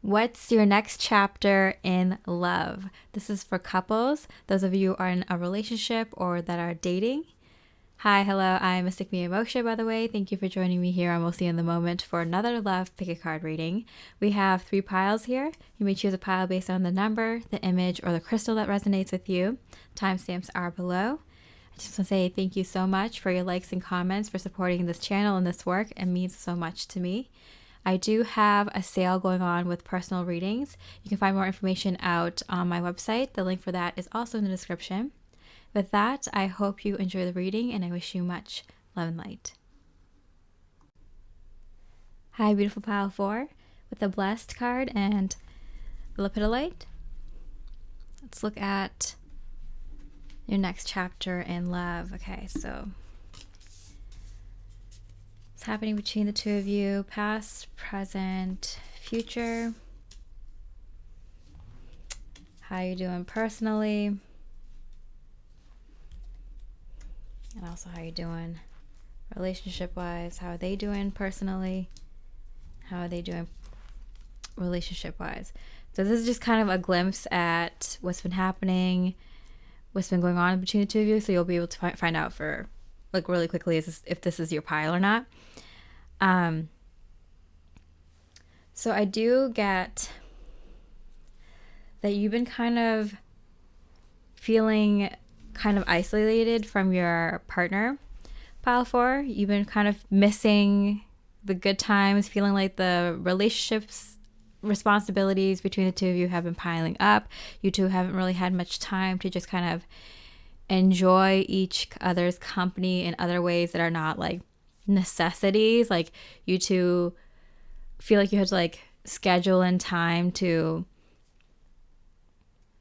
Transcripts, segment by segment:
What's your next chapter in love? This is for couples, those of you who are in a relationship or that are dating. Hi, hello, I'm Mystic Mia Moksha, by the way. Thank you for joining me here on Mostly in the Moment for another Love Pick a Card reading. We have 3 piles here. You may choose a pile based on the number, the image, or the crystal that resonates with you. Timestamps are below. I just want to say thank you so much for your likes and comments, for supporting this channel and this work. It means so much to me. I do have a sale going on with personal readings. You can find more information out on my website. The link for that is also in the description. With that, I hope you enjoy the reading and I wish you much love and light. Hi, beautiful pile 4 with the Blessed card and Lepidalite. Let's look at your next chapter in love. Okay, so what's happening between the two of you, past, present, future. How you doing personally? And also how you doing relationship-wise. How are they doing personally? How are they doing relationship-wise? So this is just kind of a glimpse at what's been happening, what's been going on between the two of you. So you'll be able to find out for like really quickly if this is your pile or not. So I do get that you've been kind of feeling kind of isolated from your partner, pile 4. You've been kind of missing the good times, feeling like the relationships responsibilities between the two of you have been piling up. You two haven't really had much time to just kind of enjoy each other's company in other ways that are not like necessities. Like you two feel like you have to like schedule in time to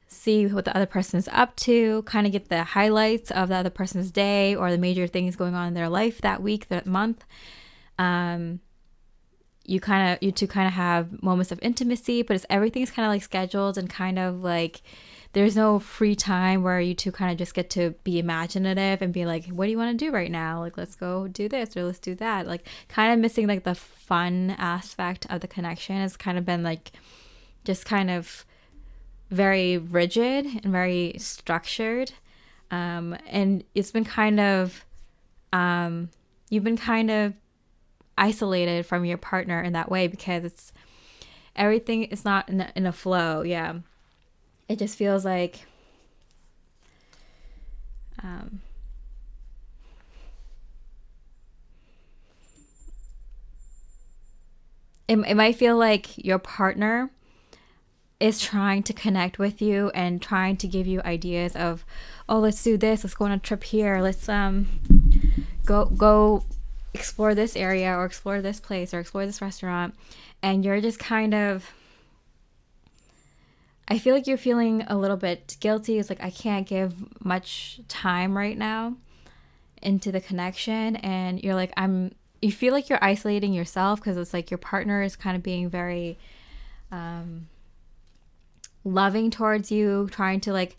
see what the other person is up to, kind of get the highlights of the other person's day or the major things going on in their life that week, that month. You two kind of have moments of intimacy, but everything's kind of like scheduled and kind of like there's no free time where you two kind of just get to be imaginative and be like, what do you want to do right now? Like, let's go do this or let's do that. Like kind of missing like the fun aspect of the connection has kind of been like just kind of very rigid and very structured. And it's been kind of, you've been kind of isolated from your partner in that way because everything is not in a flow. Yeah. It just feels like, it might feel like your partner is trying to connect with you and trying to give you ideas of, oh, let's do this, let's go on a trip here, let's go explore this area or explore this place or explore this restaurant, and you're just kind of, I feel like you're feeling a little bit guilty. It's like I can't give much time right now into the connection, and you're like you feel like you're isolating yourself because it's like your partner is kind of being very loving towards you, trying to like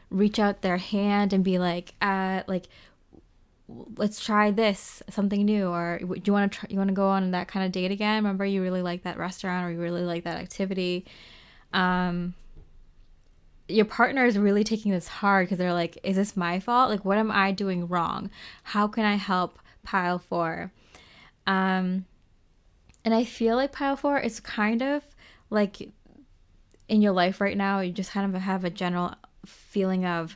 reach out their hand and be like let's try this, something new, or do you want to go on that kind of date again? Remember you really like that restaurant or you really like that activity. Your partner is really taking this hard because they're like, is this my fault? Like, what am I doing wrong? How can I help pile 4? And I feel like pile 4 is kind of like in your life right now, you just kind of have a general feeling of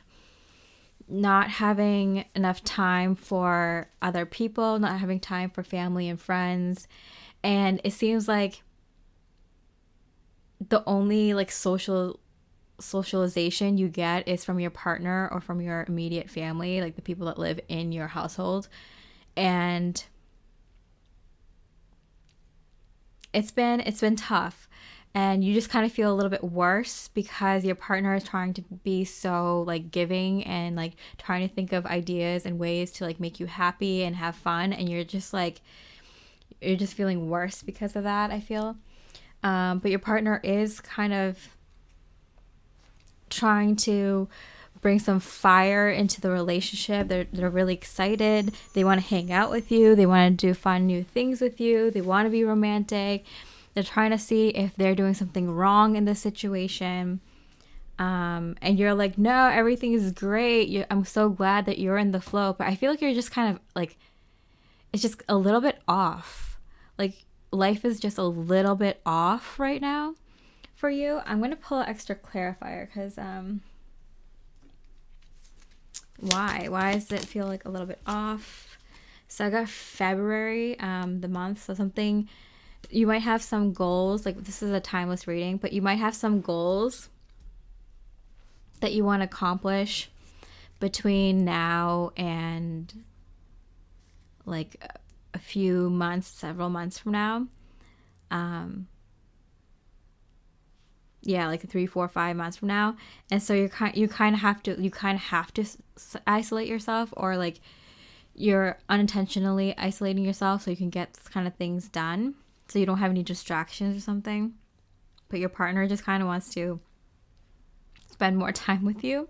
not having enough time for other people, not having time for family and friends. And it seems like the only like socialization you get is from your partner or from your immediate family, like the people that live in your household. And it's been tough. And you just kind of feel a little bit worse because your partner is trying to be so like giving and like trying to think of ideas and ways to like make you happy and have fun. And you're just feeling worse because of that, I feel. But your partner is kind of trying to bring some fire into the relationship. They're really excited. They want to hang out with you. They want to do fun new things with you. They want to be romantic. They're trying to see if they're doing something wrong in this situation. And you're like, no, everything is great. I'm so glad that you're in the flow. But I feel like you're just kind of like, it's just a little bit off. Like life is just a little bit off right now for you. I'm going to pull an extra clarifier because why does it feel like a little bit off? So I got February, the month. So something, you might have some goals. Like this is a timeless reading, but you might have some goals that you want to accomplish between now and like a few months, several months from now. Yeah, like 3, 4, 5 months from now. And so you kind of have to isolate yourself, or like you're unintentionally isolating yourself so you can get kind of things done, so you don't have any distractions or something. But your partner just kind of wants to spend more time with you.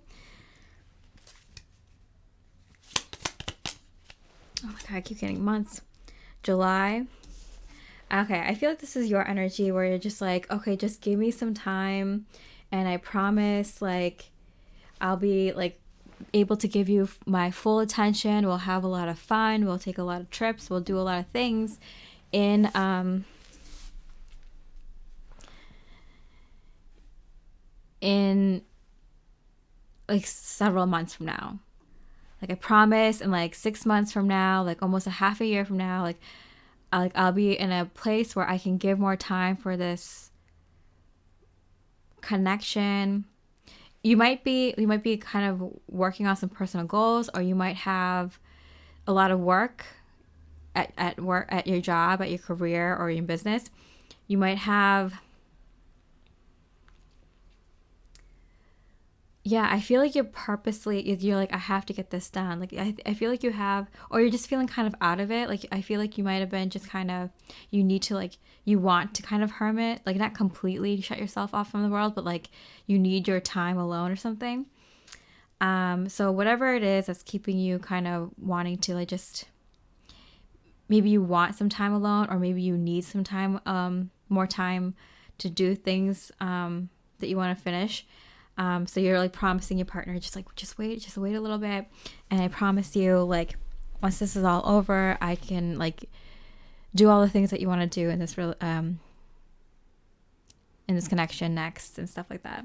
Oh my god, I keep getting months. July. Okay, I feel like this is your energy where you're just like, okay, just give me some time and I promise like I'll be like able to give you my full attention. We'll have a lot of fun. We'll take a lot of trips. We'll do a lot of things in like several months from now. Like I promise in like 6 months from now, like almost a half a year from now, like I'll be in a place where I can give more time for this connection. You might be kind of working on some personal goals, or you might have a lot of work at work, at your job, at your career, or your business. You might have, yeah, I feel like you're like, I have to get this done. Like, I feel like you have, or you're just feeling kind of out of it. Like, I feel like you might have been just kind of, you need to like, you want to kind of hermit, like not completely shut yourself off from the world, but like you need your time alone or something. So whatever it is that's keeping you kind of wanting to like just, maybe you want some time alone, or maybe you need some time, more time to do things, that you want to finish. So you're like promising your partner, just wait a little bit. And I promise you, like, once this is all over, I can like do all the things that you want to do in this connection next and stuff like that.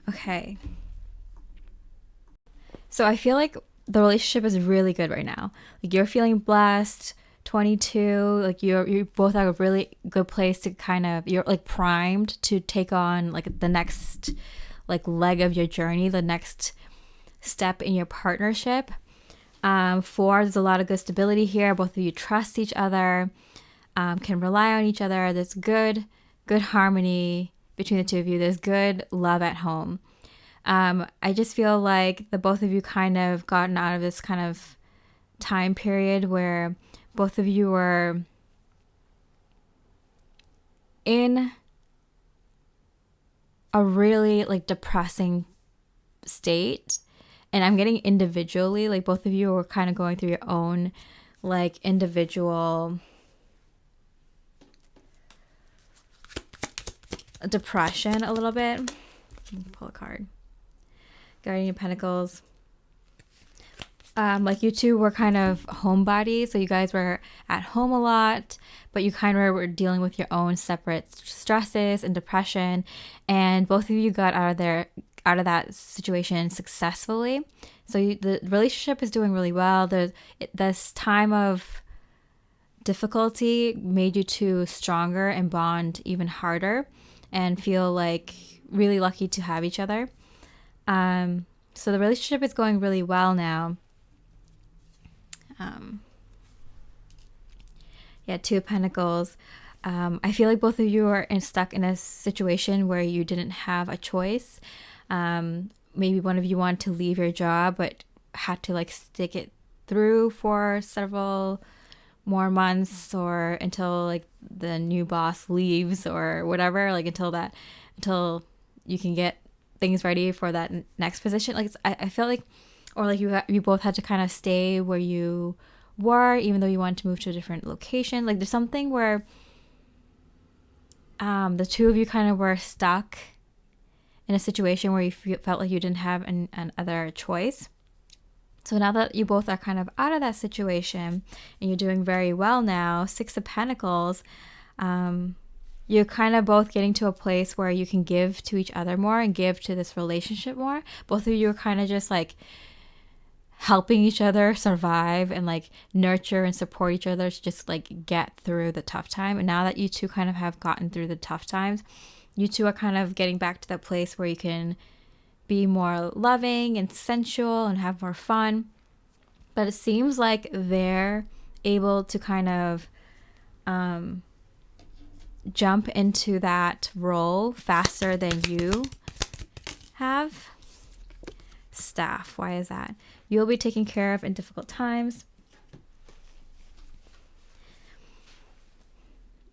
Okay. So I feel like the relationship is really good right now. Like you're feeling blessed. 22, like you both are a really good place to kind of, you're like primed to take on like the next like leg of your journey, the next step in your partnership. 4, there's a lot of good stability here. Both of you trust each other, can rely on each other. There's good harmony between the two of you. There's good love at home. I just feel like the both of you kind of gotten out of this kind of time period where both of you were in a really like depressing state. And I'm getting individually, like both of you were kind of going through your own like individual depression a little bit. Let me pull a card. Guardian of Pentacles. Like you two were kind of homebodies, so you guys were at home a lot, but you kind of were dealing with your own separate stresses and depression, and both of you got out of that situation successfully. So the relationship is doing really well. This time of difficulty made you two stronger and bond even harder, and feel like really lucky to have each other. So the relationship is going really well now. Yeah, 2 of Pentacles. I feel like both of you are stuck in a situation where you didn't have a choice. Maybe one of you wanted to leave your job, but had to like stick it through for several more months, or until like the new boss leaves or whatever, like until you can get things ready for that next position. Like I feel like, or like you both had to kind of stay where you were, even though you wanted to move to a different location. Like there's something where the two of you kind of were stuck in a situation where you felt like you didn't have an other choice. So now that you both are kind of out of that situation and you're doing very well now, Six of Pentacles, you're kind of both getting to a place where you can give to each other more and give to this relationship more. Both of you are kind of just like helping each other survive and like nurture and support each other to just like get through the tough time. And now that you two kind of have gotten through the tough times, you two are kind of getting back to that place where you can be more loving and sensual and have more fun. But it seems like they're able to kind of jump into that role faster than you have. Staff, why is that? You'll be taken care of in difficult times.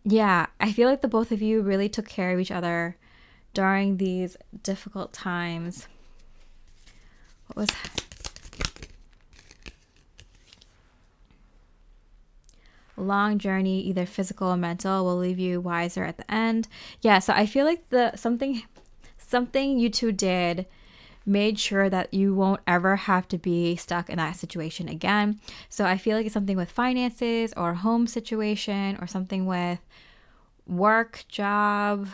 Yeah, I feel like the both of you really took care of each other during these difficult times. What was that? A long journey, either physical or mental, will leave you wiser at the end. Yeah, so I feel like something you two did made sure that you won't ever have to be stuck in that situation again. So I feel like it's something with finances or home situation or something with work, job,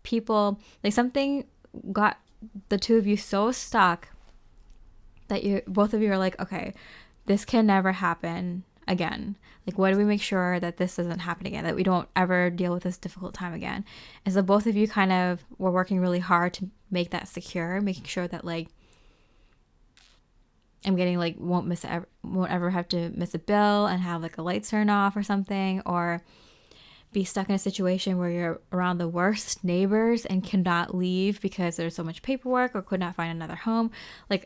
people. Like something got the two of you so stuck that both of you are like, okay, this can never happen again. Like, what do we make sure that this doesn't happen again, that we don't ever deal with this difficult time again? And so both of you kind of were working really hard to make that secure, making sure that like I'm getting like won't ever have to miss a bill and have like a light turn off or something, or be stuck in a situation where you're around the worst neighbors and cannot leave because there's so much paperwork, or could not find another home. Like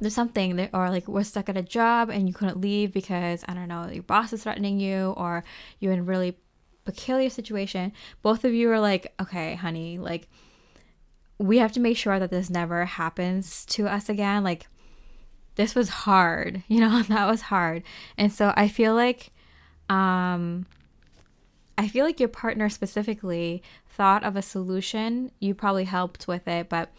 there's something that, or like we're stuck at a job and you couldn't leave because, I don't know, your boss is threatening you, or you're in a really peculiar situation. Both of you are like, okay, honey, like we have to make sure that this never happens to us again. Like this was hard, that was hard. And so I feel like your partner specifically thought of a solution. You probably helped with it, but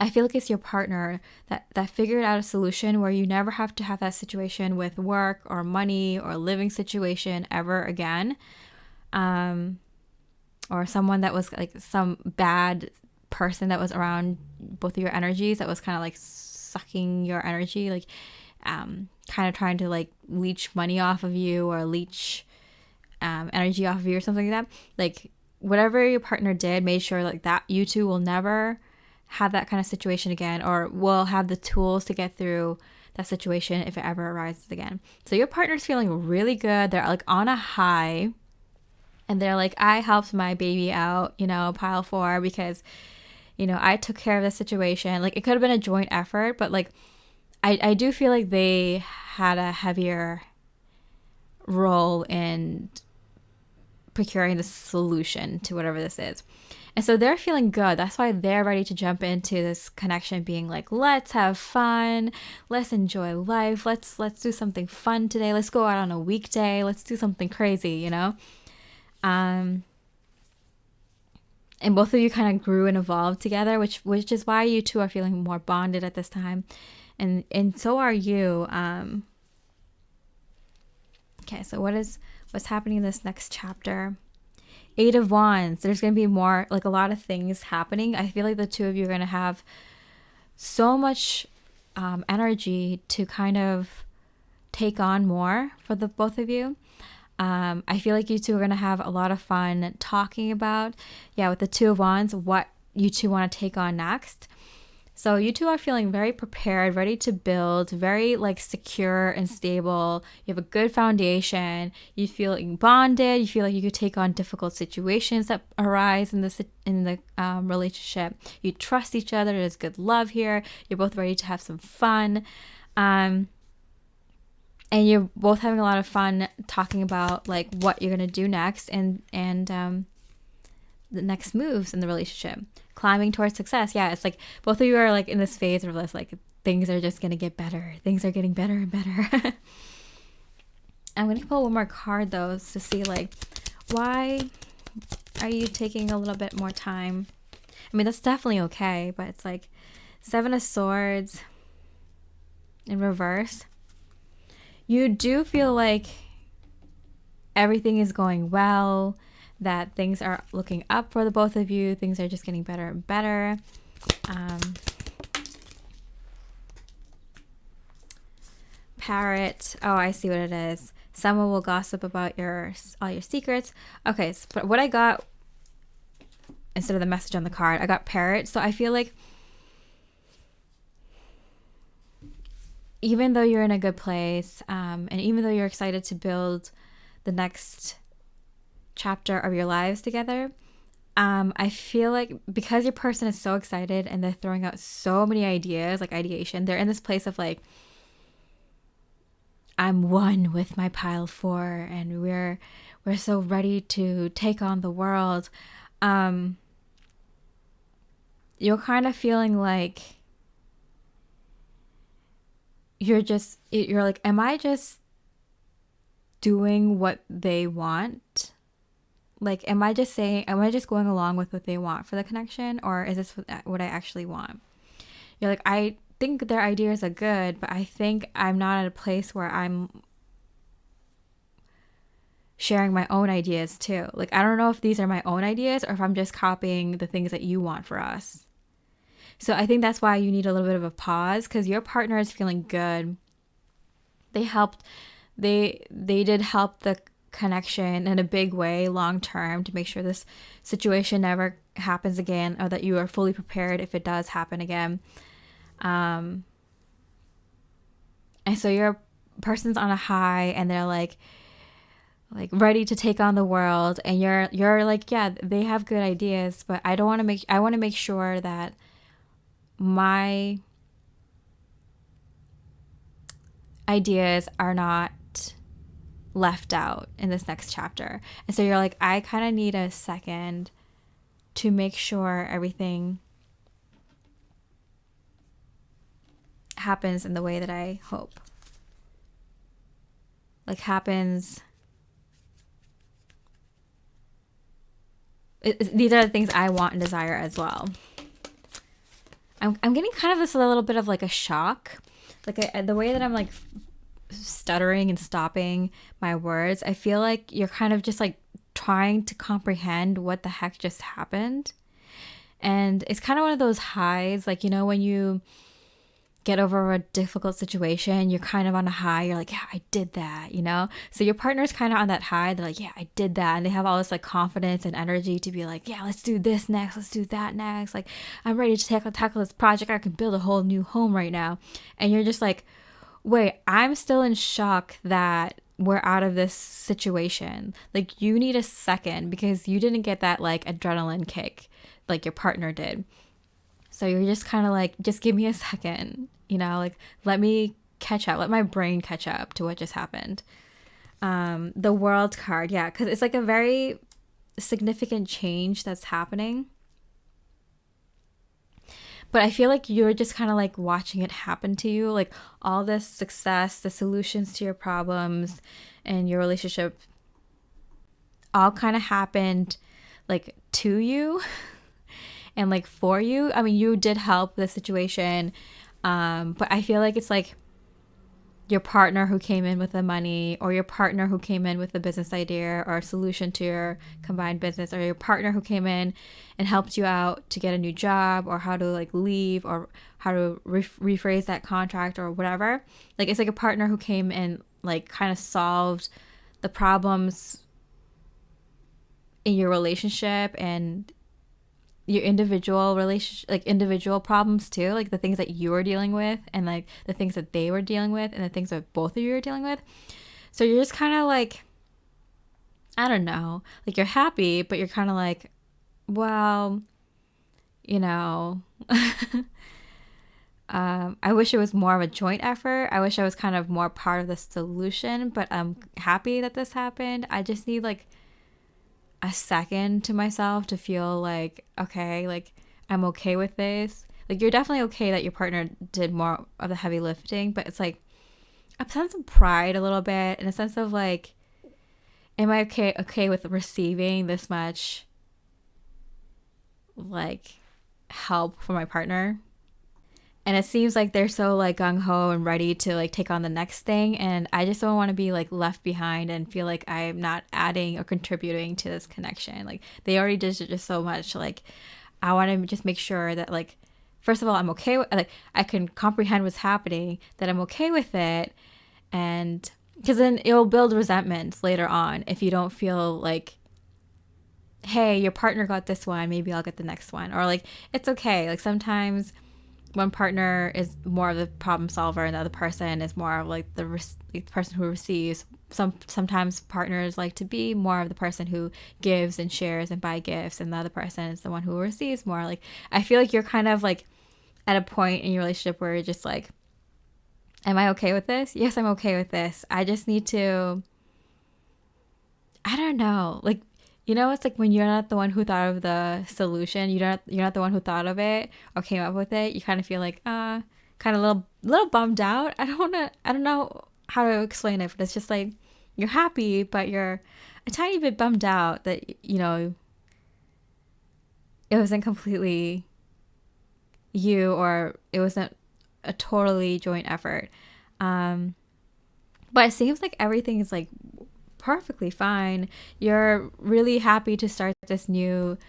I feel like it's your partner that figured out a solution where you never have to have that situation with work or money or living situation ever again. Or someone that was like some bad person that was around both of your energies, that was kind of like sucking your energy, like kind of trying to like leech money off of you or leech energy off of you or something like that. Like whatever your partner did made sure like that you two will never have that kind of situation again, or will have the tools to get through that situation if it ever arises again. So your partner's feeling really good. They're like on a high, and they're like, I helped my baby out, pile 4, because I took care of the situation. Like it could have been a joint effort, but like I do feel like they had a heavier role in procuring the solution to whatever this is. And so they're feeling good. That's why they're ready to jump into this connection, being like, let's have fun. Let's enjoy life. Let's do something fun today. Let's go out on a weekday. Let's do something crazy, And both of you kind of grew and evolved together, which is why you two are feeling more bonded at this time. And so are you. Okay, so what's happening in this next chapter? 8 of Wands. There's going to be more, like a lot of things happening. I feel like the two of you are going to have so much energy to kind of take on more for the both of you. I feel like you two are going to have a lot of fun talking about, with the 2 of Wands, what you two want to take on next. So you two are feeling very prepared, ready to build, very like secure and stable. You have a good foundation. You feel bonded. You feel like you could take on difficult situations that arise in the relationship. You trust each other. There's good love here. You're both ready to have some fun. And you're both having a lot of fun talking about like what you're going to do next and the next moves in the relationship. Climbing towards success. Yeah, it's like both of you are like in this phase of this like things are just going to get better. Things are getting better and better. I'm going to pull one more card though to see like, why are you taking a little bit more time? I mean, that's definitely okay, but it's like 7 of Swords in reverse. You do feel like everything is going well, that things are looking up for the both of you. Things are just getting better and better. Parrot. Oh, I see what it is. Someone will gossip about all your secrets. Okay, so what I got instead of the message on the card, I got parrot. So I feel like even though you're in a good place, and even though you're excited to build the next chapter of your lives together, I feel like because your person is so excited and they're throwing out so many ideas, like ideation, they're in this place of like, I'm one with my pile 4 and we're so ready to take on the world. You're kind of feeling like you're like, am I just doing what they want? Like, am I just going along with what they want for the connection, or is this what I actually want? You're like, I think their ideas are good, but I think I'm not at a place where I'm sharing my own ideas too. Like, I don't know if these are my own ideas or if I'm just copying the things that you want for us. So I think that's why you need a little bit of a pause, because your partner is feeling good. They did help the connection in a big way long term to make sure this situation never happens again, or that you are fully prepared if it does happen again. And so your person's on a high and they're like ready to take on the world, and you're like, yeah, they have good ideas, but I want to make sure that my ideas are not left out in this next chapter. And so you're like, I kind of need a second to make sure everything happens in the way that I hope. Like, happens. These are the things I want and desire as well. I'm getting kind of this a little bit of like a shock. Like the way that I'm like stuttering and stopping my words, I feel like you're kind of just like trying to comprehend what the heck just happened. And it's kind of one of those highs, like, you know, when you get over a difficult situation, you're kind of on a high, you're like, yeah, I did that, you know? So your partner's kind of on that high, they're like, yeah, I did that. And they have all this like confidence and energy to be like, yeah, let's do this next, let's do that next. Like, I'm ready to tackle this project, I can build a whole new home right now. And you're just like, wait, I'm still in shock that we're out of this situation. Like, you need a second because you didn't get that like adrenaline kick like your partner did. So you're just kind of like, just give me a second, you know, like, let me catch up, let my brain catch up to what just happened. The World card, yeah, because it's like a very significant change that's happening. But I feel like you're just kind of like watching it happen to you, like all this success, the solutions to your problems and your relationship all kind of happened like to you. And like for you. I mean, you did help the situation, but I feel like it's like your partner who came in with the money, or your partner who came in with the business idea or a solution to your combined business, or your partner who came in and helped you out to get a new job, or how to like leave, or how to rephrase that contract or whatever. Like, it's like a partner who came and like kind of solved the problems in your relationship and your individual relationship, like individual problems too, like the things that you were dealing with and like the things that they were dealing with and the things that both of you were dealing with. So you're just kind of like, I don't know, like you're happy, but you're kind of like, well, you know, I wish it was more of a joint effort. I wish I was kind of more part of the solution, but I'm happy that this happened. I just need like a second to myself to feel like, okay, like I'm okay with this. like, you're definitely okay that your partner did more of the heavy lifting, but it's like a sense of pride a little bit, and a sense of like, am I okay with receiving this much like help from my partner? And it seems like they're so like gung-ho and ready to like take on the next thing, and I just don't want to be like left behind and feel like I'm not adding or contributing to this connection. Like, they already did just so much. Like, I want to just make sure that, like, first of all, I'm okay with, like, I can comprehend what's happening, that I'm okay with it. And because then it'll build resentment later on if you don't feel like, hey, your partner got this one, maybe I'll get the next one. Or like, it's okay. Like, sometimes one partner is more of the problem solver and the other person is more of like the person who receives. Sometimes partners like to be more of the person who gives and shares and buy gifts, and the other person is the one who receives more. Like, I feel like you're kind of like at a point in your relationship where you're just like, am I okay with this? Yes, I'm okay with this. I just need to, I don't know, like, it's like when you're not the one who thought of the solution, you're not the one who thought of it or came up with it. You kind of feel like, kind of a little bummed out. I don't know how to explain it, but it's just like, you're happy, but you're a tiny bit bummed out that, it wasn't completely you, or it wasn't a totally joint effort. But it seems like everything is like perfectly fine. You're really happy to start this new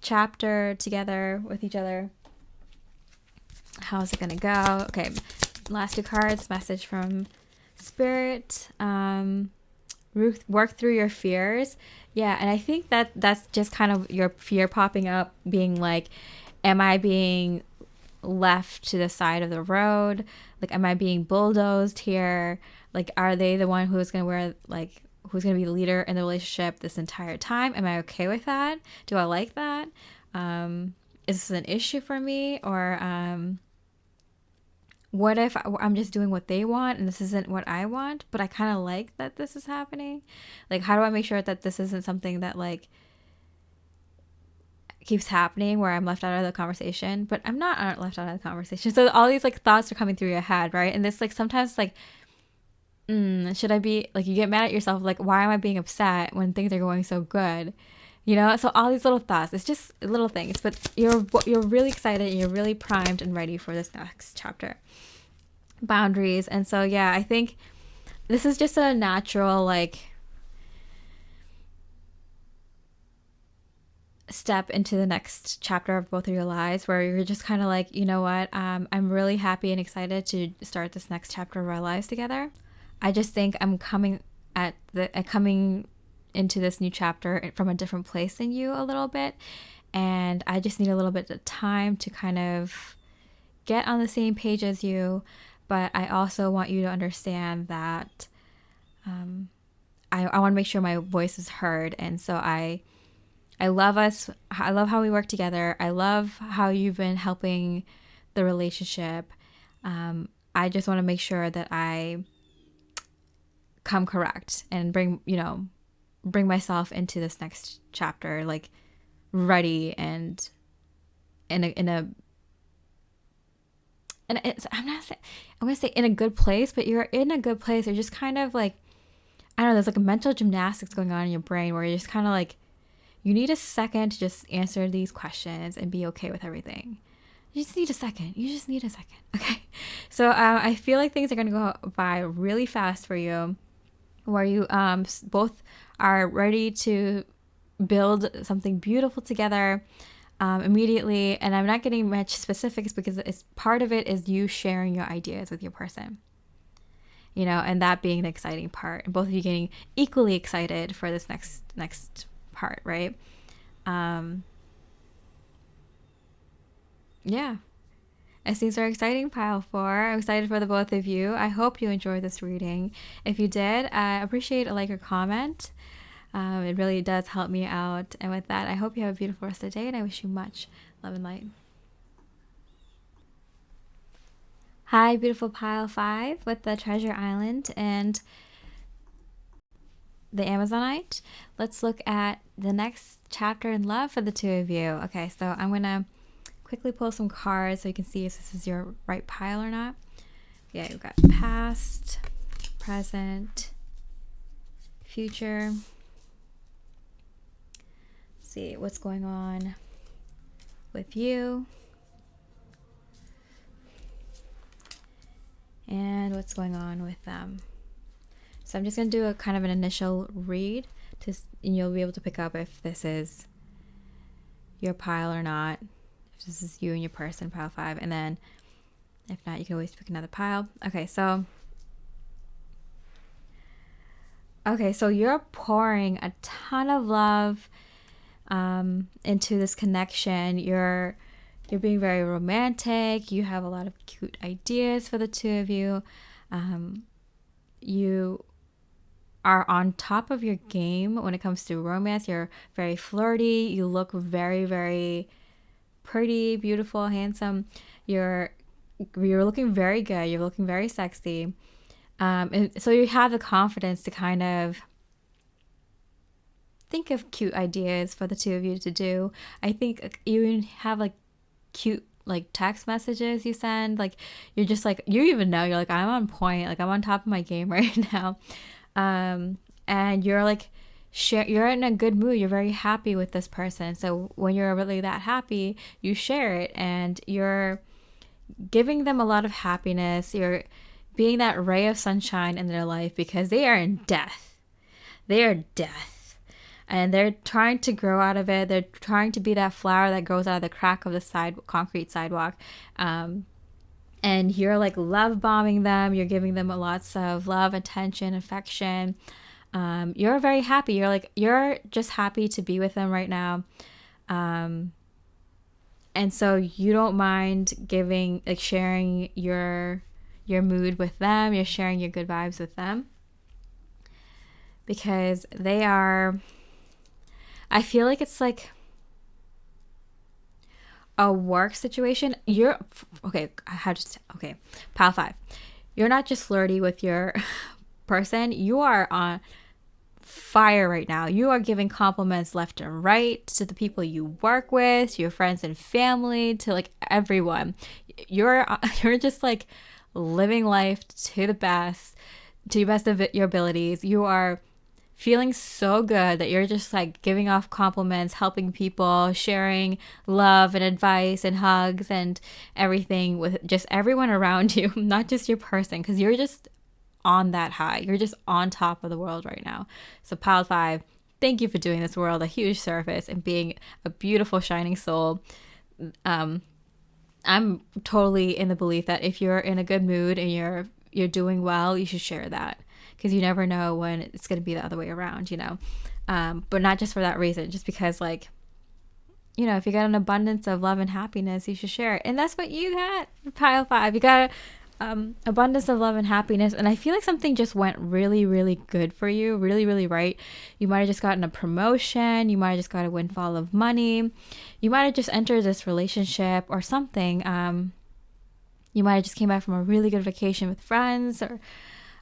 chapter together with each other. How's it gonna go? Okay, last two cards. Message from Spirit. Work through your fears. Yeah, and I think that's just kind of your fear popping up, being like, am I being left to the side of the road? Like, am I being bulldozed here? Like, are they the one who's going to be the leader in the relationship this entire time? Am I okay with that? Do I like that? Is this an issue for me? Or what if I'm just doing what they want and this isn't what I want, but I kind of like that this is happening? Like, how do I make sure that this isn't something that like keeps happening where I'm left out of the conversation, but I'm not left out of the conversation? So all these like thoughts are coming through your head, right? And this like sometimes like, should I be like, you get mad at yourself, like, why am I being upset when things are going so good? So all these little thoughts, it's just little things, but you're really excited and you're really primed and ready for this next chapter. Boundaries. And so, yeah, I think this is just a natural like step into the next chapter of both of your lives, where you're just kind of like, you know what, I'm really happy and excited to start this next chapter of our lives together. I just think I'm coming into this new chapter from a different place than you a little bit, and I just need a little bit of time to kind of get on the same page as you. But I also want you to understand that I want to make sure my voice is heard, and so I love us. I love how we work together. I love how you've been helping the relationship. I just want to make sure that I come correct and bring myself into this next chapter like ready and I'm gonna say in a good place, but you're in a good place. You're just kind of like, I don't know, there's like a mental gymnastics going on in your brain where you're just kind of like, you need a second to just answer these questions and be okay with everything. You just need a second. Okay. So I feel like things are going to go by really fast for you, where you both are ready to build something beautiful together immediately. And I'm not getting much specifics because part of it is you sharing your ideas with your person, and that being the exciting part, and both of you getting equally excited for this next part, right? Yeah. It seems very exciting, pile 4. I'm excited for the both of you. I hope you enjoyed this reading. If you did, I appreciate a like or comment. It really does help me out. And with that, I hope you have a beautiful rest of the day, and I wish you much love and light. Hi, beautiful pile 5 with the Treasure Island and the Amazonite. Let's look at the next chapter in love for the two of you. Okay, so I'm going to quickly pull some cards so you can see if this is your right pile or not. Yeah, you've got past, present, future. Let's see what's going on with you. And what's going on with them. So I'm just going to do a kind of an initial read, and you'll be able to pick up if this is your pile or not. If this is you and your person, pile 5. And then if not, you can always pick another pile. Okay, so you're pouring a ton of love into this connection. You're being very romantic. You have a lot of cute ideas for the two of you. You are on top of your game when it comes to romance. You're very flirty. You look very, very pretty, beautiful, handsome. You're looking very good. You're looking very sexy. And so you have the confidence to kind of think of cute ideas for the two of you to do. I think you have like cute like text messages you send. Like you're just like, you even know, you're like, I'm on point. Like I'm on top of my game right now. And you're like, you're in a good mood. You're very happy with this person. So when you're really that happy, you share it and you're giving them a lot of happiness. You're being that ray of sunshine in their life because they are in death. They are death. And they're trying to grow out of it. They're trying to be that flower that grows out of the crack of the concrete sidewalk. And you're like love bombing them. You're giving them lots of love, attention, affection. You're very happy. You're just happy to be with them right now. And so you don't mind sharing your mood with them. You're sharing your good vibes with them because they are, I feel like it's like a work situation. Pile 5. You're not just flirty with your person. You are on fire right now. You are giving compliments left and right to the people you work with, to your friends and family, to like everyone. You're just like living life to the best of your abilities. You are feeling so good that you're just like giving off compliments, helping people, sharing love and advice and hugs and everything with just everyone around you, not just your person, because you're just on that high. You're just on top of the world right now. So pile 5, thank you for doing this world a huge service and being a beautiful shining soul. I'm totally in the belief that if you're in a good mood and you're doing well, you should share that, because you never know when it's going to be the other way around, you know. But not just for that reason, just because, like, you know, if you got an abundance of love and happiness, you should share it. And that's what you got, pile 5. You got abundance of love and happiness. And I feel like something just went really, really good for you, really, really right. You might have just gotten a promotion. You might have just got a windfall of money. You might have just entered this relationship or something. You might have just came back from a really good vacation with friends or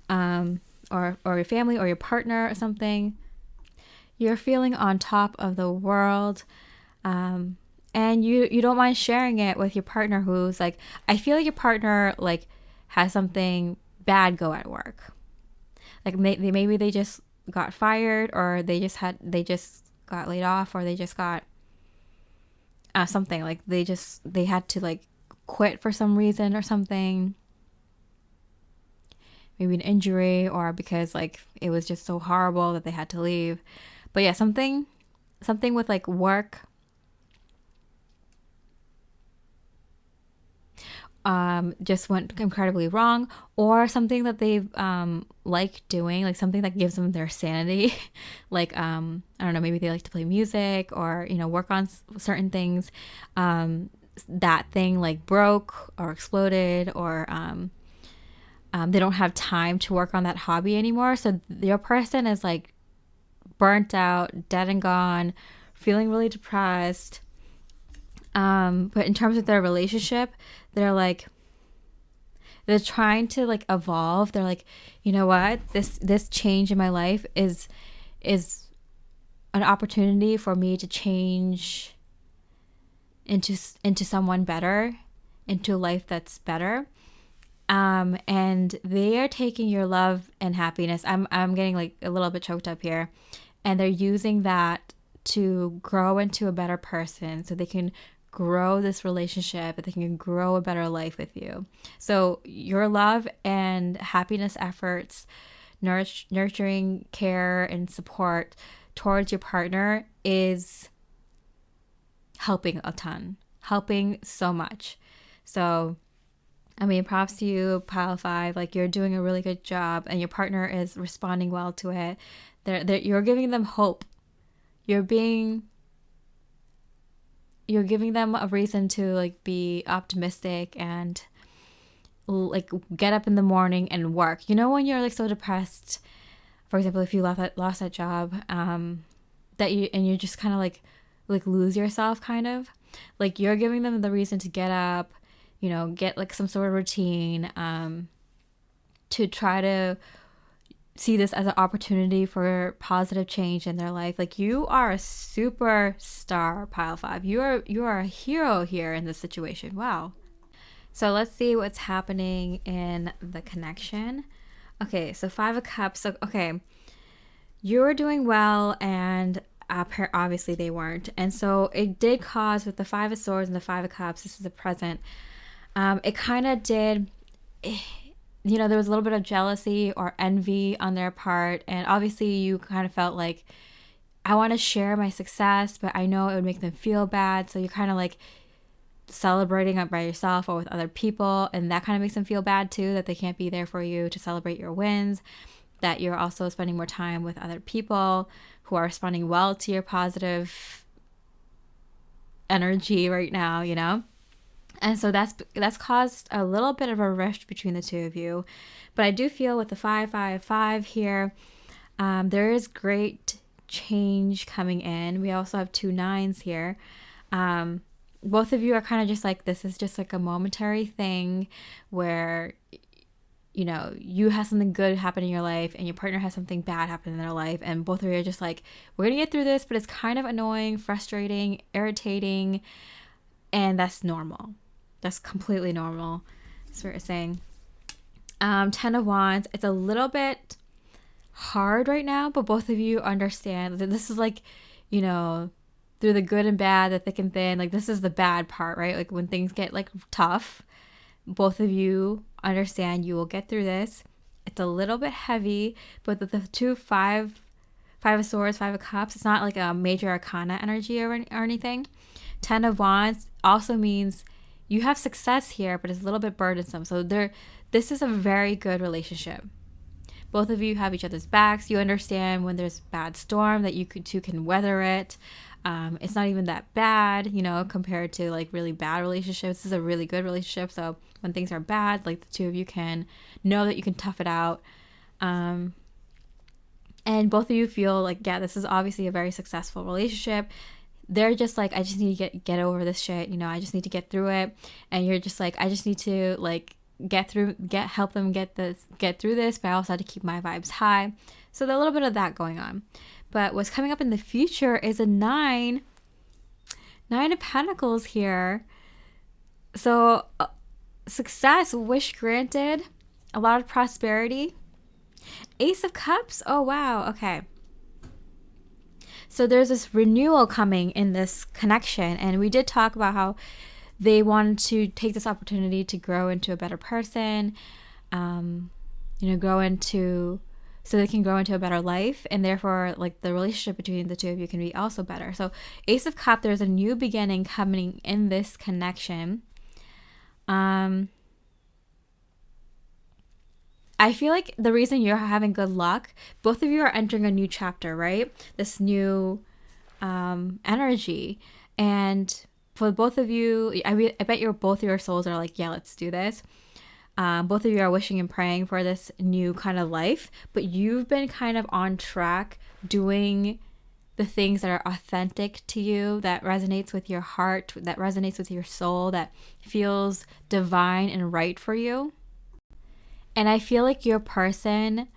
your family or your partner or something. You're feeling on top of the world. And you don't mind sharing it with your partner, who's like, I feel like your partner like has something bad go at work. Like maybe they just got fired, or they just got laid off, or they just got something, like they had to like quit for some reason or something. Maybe an injury, or because like it was just so horrible that they had to leave. But yeah, something with like work just went incredibly wrong, or something that they like doing, like something that gives them their sanity. Like I don't know, maybe they like to play music or, you know, work on certain things. That thing like broke or exploded, or they don't have time to work on that hobby anymore. So your person is like burnt out, dead and gone, feeling really depressed. But in terms of their relationship, they're trying to like evolve. They're like, you know what, this change in my life is an opportunity for me to change into someone better, into a life that's better. And they are taking your love and happiness. I'm getting like a little bit choked up here, and they're using that to grow into a better person, so they can grow this relationship, that they can grow a better life with you. So your love and happiness efforts, nurturing care and support towards your partner is helping a ton, helping so much. So I mean, props to you, pile 5. Like, you're doing a really good job, and your partner is responding well to it. You're giving them hope. You're giving them a reason to like be optimistic and like get up in the morning and work. You know, when you're like so depressed, for example, if you lost that job, that you're just kind of like lose yourself, kind of like you're giving them the reason to get up, you know, get like some sort of routine, to try to see this as an opportunity for positive change in their life. Like, you are a superstar, pile 5. You are a hero here in this situation. Wow. So let's see what's happening in the connection. Okay, so 5 of Cups. So, okay, you're doing well, and obviously they weren't. And so it did cause, with the 5 of Swords and the 5 of Cups, this is the present, it kind of did, you know, there was a little bit of jealousy or envy on their part. And obviously you kind of felt like, I want to share my success, but I know it would make them feel bad. So you're kind of like celebrating up by yourself or with other people. And that kind of makes them feel bad too, that they can't be there for you to celebrate your wins, that you're also spending more time with other people who are responding well to your positive energy right now, you know? And so that's caused a little bit of a rift between the two of you. But I do feel with the 5-5-5 here, there is great change coming in. We also have 2 9s here. Both of you are kind of just like, this is just like a momentary thing where, you know, you have something good happen in your life and your partner has something bad happen in their life. And both of you are just like, we're going to get through this, but it's kind of annoying, frustrating, irritating. And that's normal. That's completely normal. That's what we're saying. 10 of Wands. It's a little bit hard right now, but both of you understand that this is like, you know, through the good and bad, the thick and thin. Like, this is the bad part, right? Like, when things get like tough, both of you understand you will get through this. It's a little bit heavy, but the 2 5 of Swords, 5 of Cups, it's not like a major arcana energy or anything. 10 of Wands also means you have success here, but it's a little bit burdensome. So this is a very good relationship. Both of you have each other's backs. You understand when there's a bad storm that you two can weather it. It's not even that bad, you know, compared to like really bad relationships. This is a really good relationship. So when things are bad, like, the two of you can know that you can tough it out. And both of you feel like, yeah, this is obviously a very successful relationship. They're just like, I just need to get over this shit, you know, I just need to get through it. And you're just like, I just need to like help them get through this, but I also have to keep my vibes high. So there's a little bit of that going on. But what's coming up in the future is a 9 of Pentacles here. So success, wish granted, a lot of prosperity. Ace of Cups. Oh, wow. Okay. So there's this renewal coming in this connection. And we did talk about how they wanted to take this opportunity to grow into a better person, so they can grow into a better life. And therefore, like, the relationship between the two of you can be also better. So Ace of Cups, there's a new beginning coming in this connection. I feel like the reason you're having good luck, both of you are entering a new chapter, right? This new energy. And for both of you, I bet both your souls are like, yeah, let's do this. Both of you are wishing and praying for this new kind of life, but you've been kind of on track doing the things that are authentic to you, that resonates with your heart, that resonates with your soul, that feels divine and right for you. And I feel like your person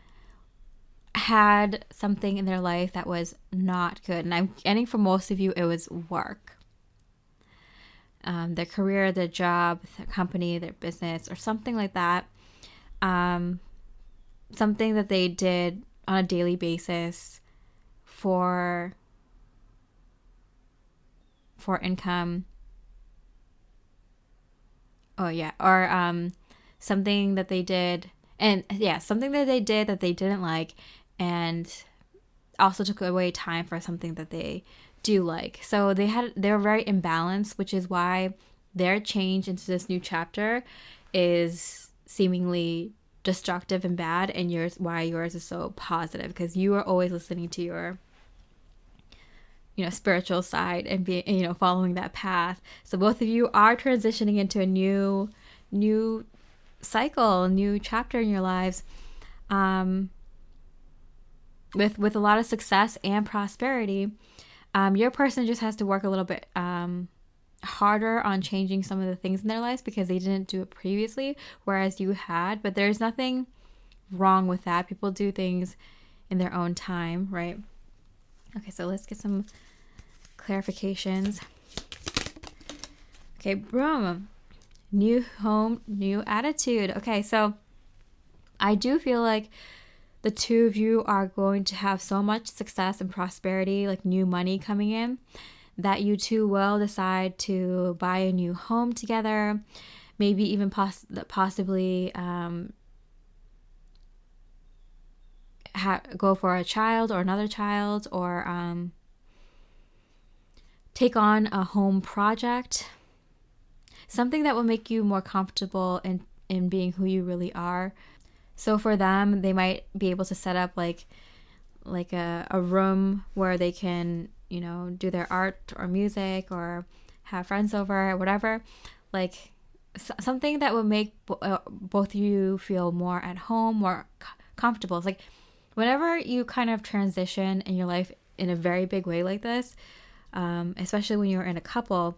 had something in their life that was not good. And I'm getting, for most of you, it was work. their career, their job, their company, their business, or something like that. Something that they did on a daily basis for income. Oh yeah, or something that they did, and yeah, something that they did that they didn't like, and also took away time for something that they do like. So they were very imbalanced, which is why their change into this new chapter is seemingly destructive and bad, and yours is so positive, because you are always listening to your spiritual side and being following that path. So both of you are transitioning into a new cycle, new chapter in your lives, with a lot of success and prosperity. Your person just has to work a little bit harder on changing some of the things in their lives, because they didn't do it previously, whereas you had. But there's nothing wrong with that. People do things in their own time, right? Okay, so let's get some clarifications. Okay, boom. New home, new attitude. Okay, so I do feel like the two of you are going to have so much success and prosperity, like new money coming in, that you two will decide to buy a new home together, maybe even possibly go for a child or another child, or take on a home project, something that will make you more comfortable in being who you really are. So for them, they might be able to set up like a room where they can do their art or music, or have friends over, or whatever, like something that would make both of you feel more at home, more comfortable. It's like whenever you kind of transition in your life in a very big way like this, especially when you're in a couple,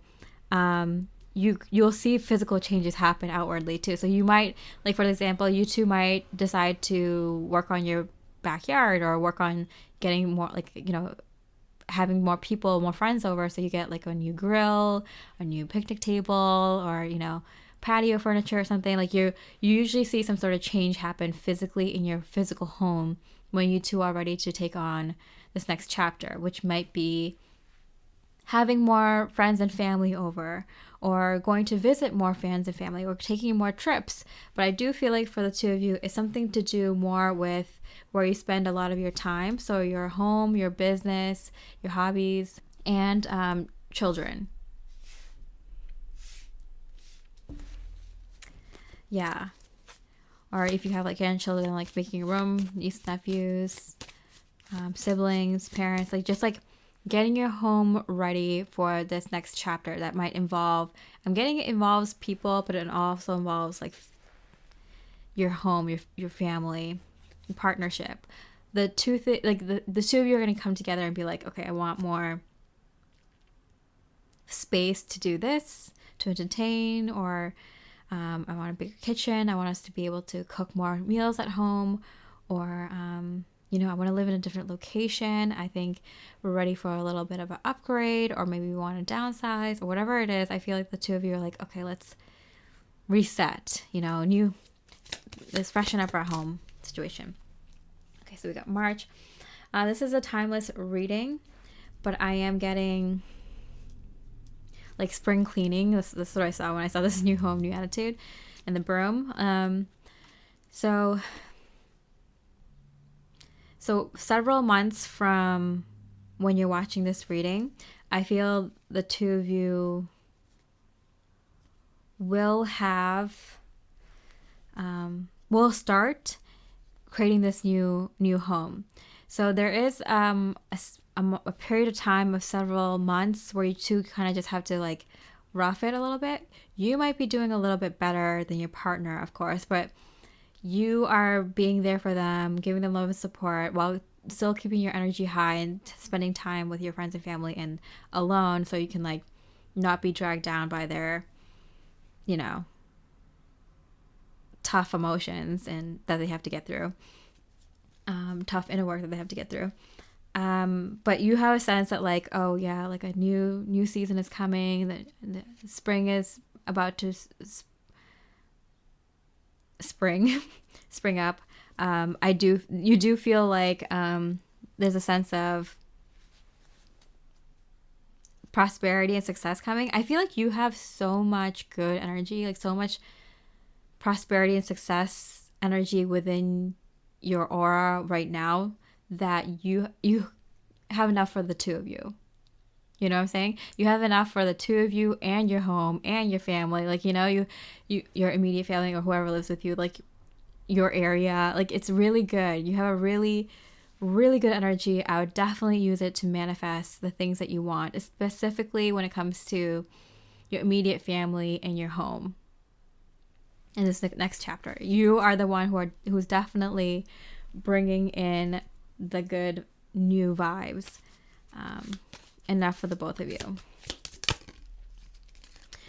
you'll see physical changes happen outwardly too. So you might, like for example, you two might decide to work on your backyard, or work on getting more, like having more people, more friends over, so you get like a new grill, a new picnic table, or patio furniture or something. Like you usually see some sort of change happen physically in your physical home when you two are ready to take on this next chapter, which might be having more friends and family over, or going to visit more friends and family, or taking more trips. But I do feel like for the two of you, it's something to do more with where you spend a lot of your time. So your home, your business, your hobbies, and children. Yeah. Or if you have like grandchildren, like making a room, nieces, nephews, siblings, parents, like just like getting your home ready for this next chapter that might involve, I'm getting it involves people, but it also involves like your home, your family, your partnership. The two the two of you are going to come together and be like, okay, I want more space to do this, to entertain, or I want a bigger kitchen. I want us to be able to cook more meals at home, or I want to live in a different location. I think we're ready for a little bit of an upgrade, or maybe we want to downsize, or whatever it is. I feel like the two of you are like, okay, let's reset, let's freshen up our home situation. Okay, so we got March. This is a timeless reading, but I am getting like spring cleaning. This is what I saw when I saw this new home, new attitude, and the broom. So several months from when you're watching this reading, I feel the two of you will start creating this new home. So there is a period of time of several months where you two kind of just have to like rough it a little bit. You might be doing a little bit better than your partner, of course, but you are being there for them, giving them love and support, while still keeping your energy high and spending time with your friends and family and alone, so you can like not be dragged down by their tough emotions and that they have to get through, tough inner work that they have to get through. But you have a sense that like, oh yeah, like a new season is coming. The spring is about to spring spring up. You do feel like there's a sense of prosperity and success coming. I feel like you have so much good energy, like so much prosperity and success energy within your aura right now, that you have enough for the two of you. You know what I'm saying? You have enough for the two of you and your home and your family. Like, your immediate family or whoever lives with you, like your area. Like, it's really good. You have a really, really good energy. I would definitely use it to manifest the things that you want, specifically when it comes to your immediate family and your home. In this next chapter, you are the one who's definitely bringing in the good new vibes. Enough for the both of you.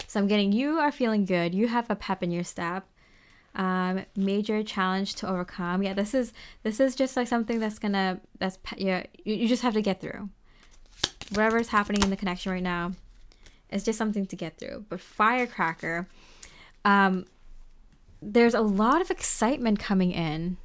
So I'm getting, you are feeling good. You have a pep in your step. Major challenge to overcome. Yeah, this is just like something you just have to get through. Whatever is happening in the connection right now, it's just something to get through. But firecracker, there's a lot of excitement coming in.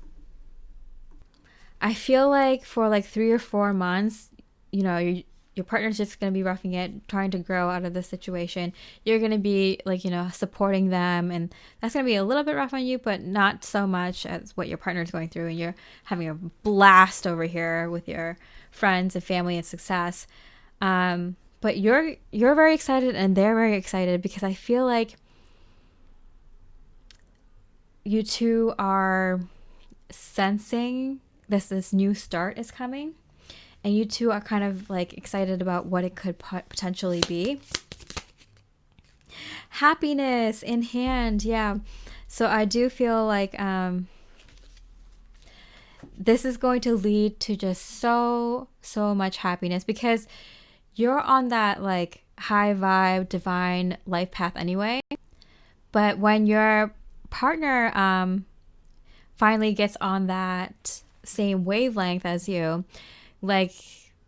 I feel like for like 3 or 4 months, your partner's just going to be roughing it, trying to grow out of the situation. You're going to be like, supporting them, and that's going to be a little bit rough on you, but not so much as what your partner's going through, and you're having a blast over here with your friends and family and success. But you're very excited and they're very excited, because I feel like you two are sensing this new start is coming, and you two are kind of like excited about what it could potentially be. Happiness in hand, yeah. So I do feel like this is going to lead to just so much happiness, because you're on that like high vibe divine life path anyway. But when your partner finally gets on that same wavelength as you, like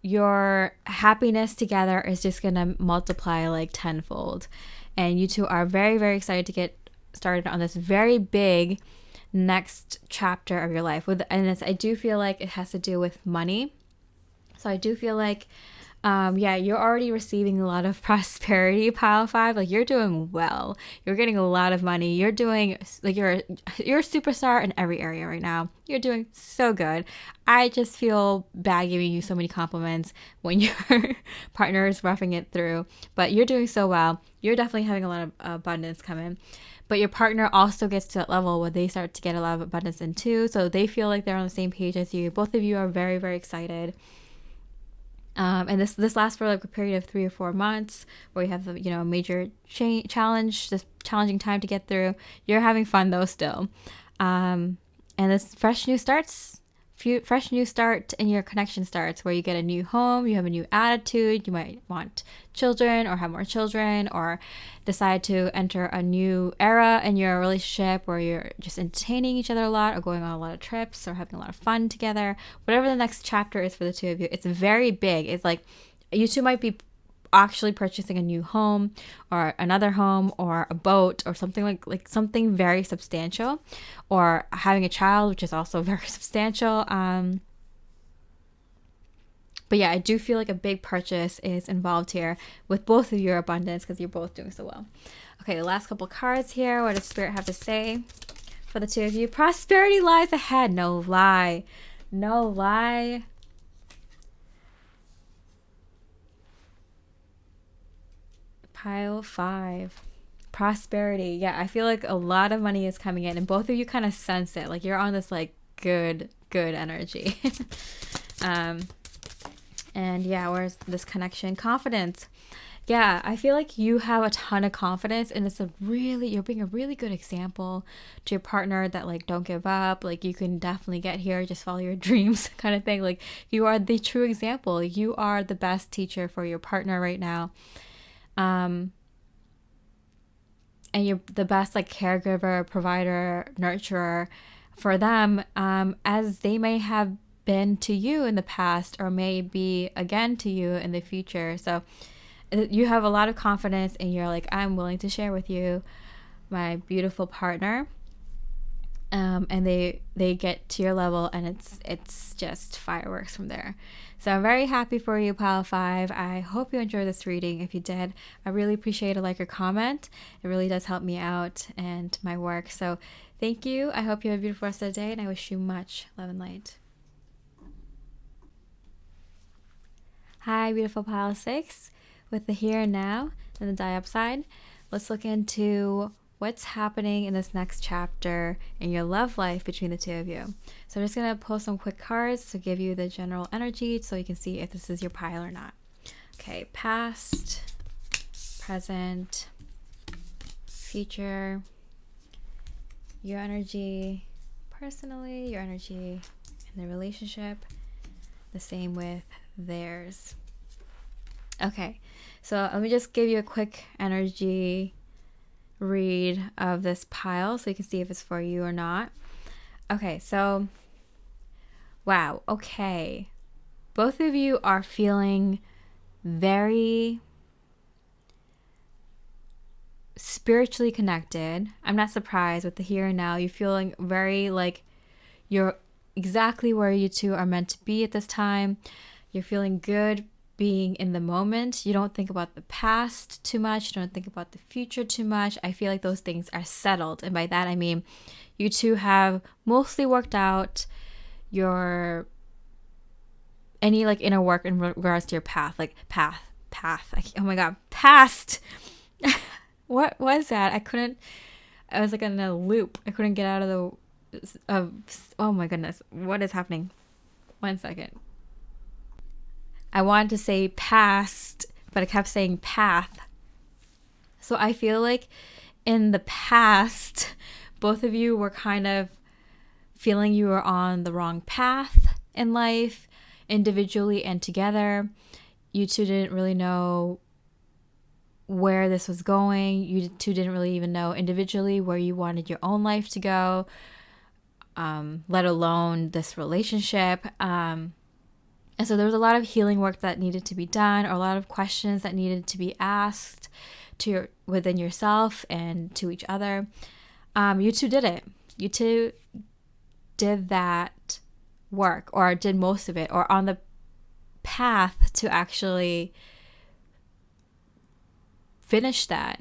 your happiness together is just gonna multiply like tenfold, and you two are very, very excited to get started on this very big next chapter of your life. I do feel like it has to do with money. So I do feel like you're already receiving a lot of prosperity, pile 5. Like, you're doing well. You're getting a lot of money. You're doing, like, you're a superstar in every area right now. You're doing so good. I just feel bad giving you so many compliments when your partner is roughing it through. But you're doing so well. You're definitely having a lot of abundance come in. But your partner also gets to that level where they start to get a lot of abundance in too. So they feel like they're on the same page as you. Both of you are very, very excited. And this lasts for like a period of 3 or 4 months, where you have a major challenge, this challenging time to get through. You're having fun though still, and this fresh new start in your connection starts, where you get a new home, you have a new attitude. You might want children or have more children, or decide to enter a new era in your relationship where you're just entertaining each other a lot, or going on a lot of trips, or having a lot of fun together. Whatever the next chapter is for the two of you, it's very big. It's like you two might be actually purchasing a new home, or another home, or a boat, or something like something very substantial, or having a child, which is also very substantial. But yeah, I do feel like a big purchase is involved here with both of your abundance, because you're both doing so well. Okay, the last couple cards here. What does Spirit have to say for the two of you? Prosperity lies ahead. No lie. No lie. Pile 5. Prosperity. Yeah, I feel like a lot of money is coming in, and both of you kind of sense it. Like, you're on this like good energy. And yeah, where's this connection? Confidence. Yeah, I feel like you have a ton of confidence, and you're being a really good example to your partner that like, don't give up. Like, you can definitely get here. Just follow your dreams kind of thing. Like, you are the true example. You are the best teacher for your partner right now. And you're the best like caregiver, provider, nurturer for them, as they may have been to you in the past or may be again to you in the future. So you have a lot of confidence and you're like, I'm willing to share with you my beautiful partner. And they get to your level and it's just fireworks from there. So I'm very happy for you, Pile 5. I hope you enjoyed this reading. If you did, I really appreciate a like or comment. It really does help me out and my work. So thank you. I hope you have a beautiful rest of the day, and I wish you much love and light. Hi, beautiful Pile 6. With the here and now and the Diopside, let's look into what's happening in this next chapter in your love life between the two of you. So I'm just going to pull some quick cards to give you the general energy so you can see if this is your pile or not. Okay, past, present, future, your energy personally, your energy in the relationship, the same with theirs. Okay, so let me just give you a quick energy read of this pile so you can see if it's for you or not. Okay, so wow, okay. Both of you are feeling very spiritually connected. I'm not surprised with the here and now. You're feeling very like you're exactly where you two are meant to be at this time. You're feeling good being in the moment. You don't think about the past too much. You don't think about the future too much. I feel like those things are settled. And by that, I mean, you two have mostly worked out your, any like inner work in regards to your path, like path. Oh my God, past. What was that? I was like in a loop. I couldn't get out of oh my goodness. What is happening? 1 second. I wanted to say past, but I kept saying path. So I feel like in the past, both of you were kind of feeling you were on the wrong path in life, individually and together. You two didn't really know where this was going. You two didn't really even know individually where you wanted your own life to go, let alone this relationship. And so there was a lot of healing work that needed to be done, or a lot of questions that needed to be asked within yourself and to each other. You two did it. You two did that work, or did most of it, or on the path to actually finish that.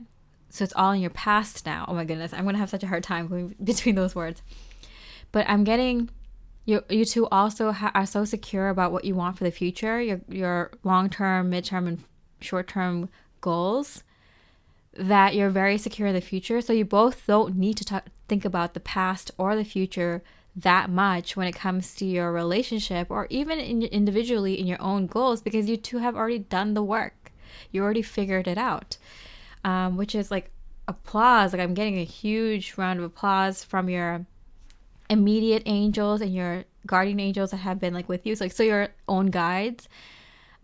So it's all in your past now. Oh my goodness, I'm going to have such a hard time going between those words. But I'm getting... You two also are so secure about what you want for the future, your long-term, mid-term, and short-term goals, that you're very secure in the future. So you both don't need to think about the past or the future that much when it comes to your relationship, or even individually in your own goals, because you two have already done the work. You already figured it out, which is like applause. Like I'm getting a huge round of applause from your immediate angels and your guardian angels that have been like with you. So your own guides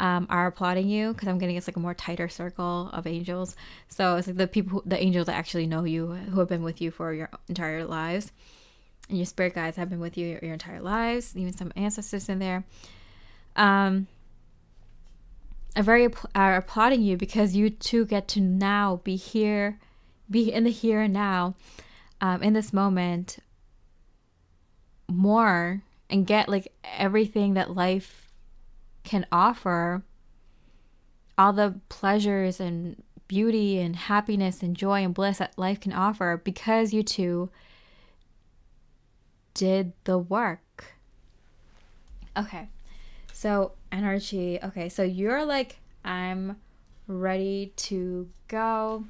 are applauding you, because I'm getting it's like a more tighter circle of angels. So it's like the angels that actually know you, who have been with you for your entire lives, and your spirit guides have been with you your entire lives, even some ancestors in there. Are applauding you because you two get to now be in the here and now, in this moment more, and get like everything that life can offer, all the pleasures and beauty and happiness and joy and bliss that life can offer, because you two did the work. Okay, so energy. Okay, so you're like, I'm ready to go.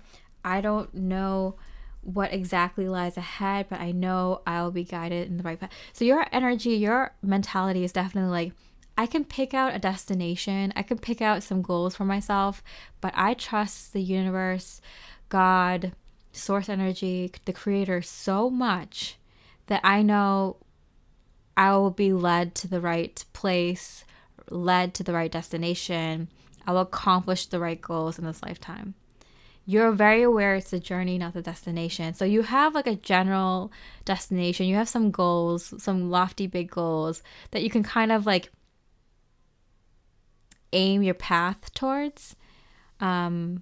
I don't know what exactly lies ahead, but I know I'll be guided in the right path. So your energy, your mentality is definitely like, I can pick out a destination, I can pick out some goals for myself, but I trust the universe, God, source energy, the creator so much that I know I will be led to the right place, led to the right destination. I will accomplish the right goals in this lifetime. you're very aware it's the journey, not the destination. So you have like a general destination. You have some goals, some lofty big goals that you can kind of like aim your path towards. But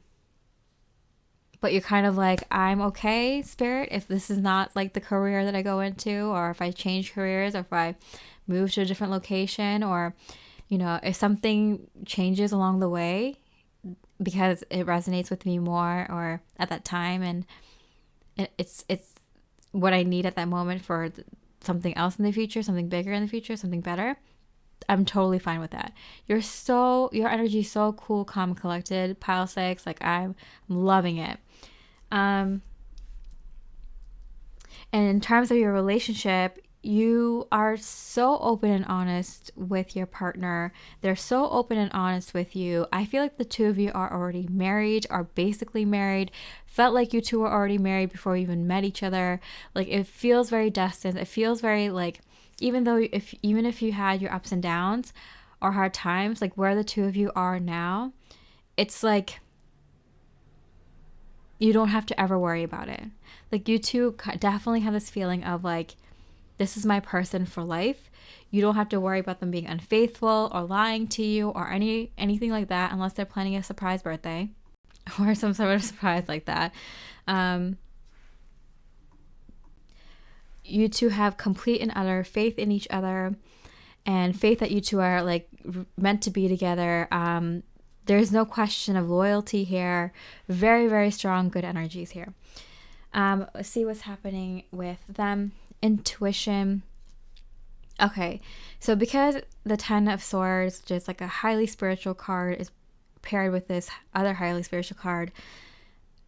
you're kind of like, I'm okay, spirit, if this is not like the career that I go into, or if I change careers, or if I move to a different location, or, you know, if something changes along the way because it resonates with me more or at that time, and it's what I need at that moment for something else in the future, something bigger in the future, something better, I'm totally fine with that. Your energy is so cool, calm, and collected. Pile 6, like I'm loving it. And in terms of your relationship, you are so open and honest with your partner. They're so open and honest with you. I feel like the two of you are already married, are basically married. Felt like you two were already married before you even met each other. Like it feels very destined. It feels very like, even if you had your ups and downs or hard times, like where the two of you are now, it's like you don't have to ever worry about it. Like you two definitely have this feeling of like, this is my person for life. You don't have to worry about them being unfaithful or lying to you or anything like that, unless they're planning a surprise birthday or some sort of surprise like that. You two have complete and utter faith in each other, and faith that you two are like meant to be together. There's no question of loyalty here. Very, very strong, good energies here. Let's see what's happening with them. Intuition. Okay, so because the 10 of Swords, just like a highly spiritual card, is paired with this other highly spiritual card,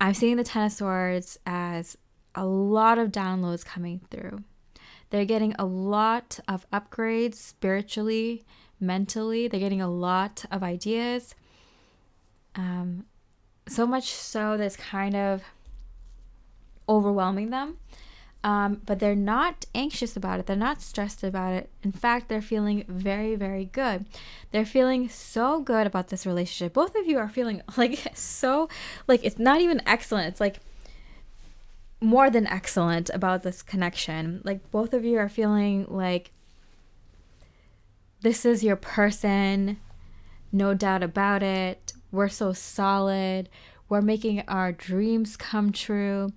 I'm seeing the 10 of Swords as a lot of downloads coming through. They're getting a lot of upgrades spiritually, mentally. They're getting a lot of ideas. So much so that's kind of overwhelming them. But they're not anxious about it. They're not stressed about it. In fact, they're feeling very, very good. They're feeling so good about this relationship. Both of you are feeling like so, like it's not even excellent. It's like more than excellent about this connection. Like both of you are feeling like this is your person. No doubt about it. We're so solid. We're making our dreams come true.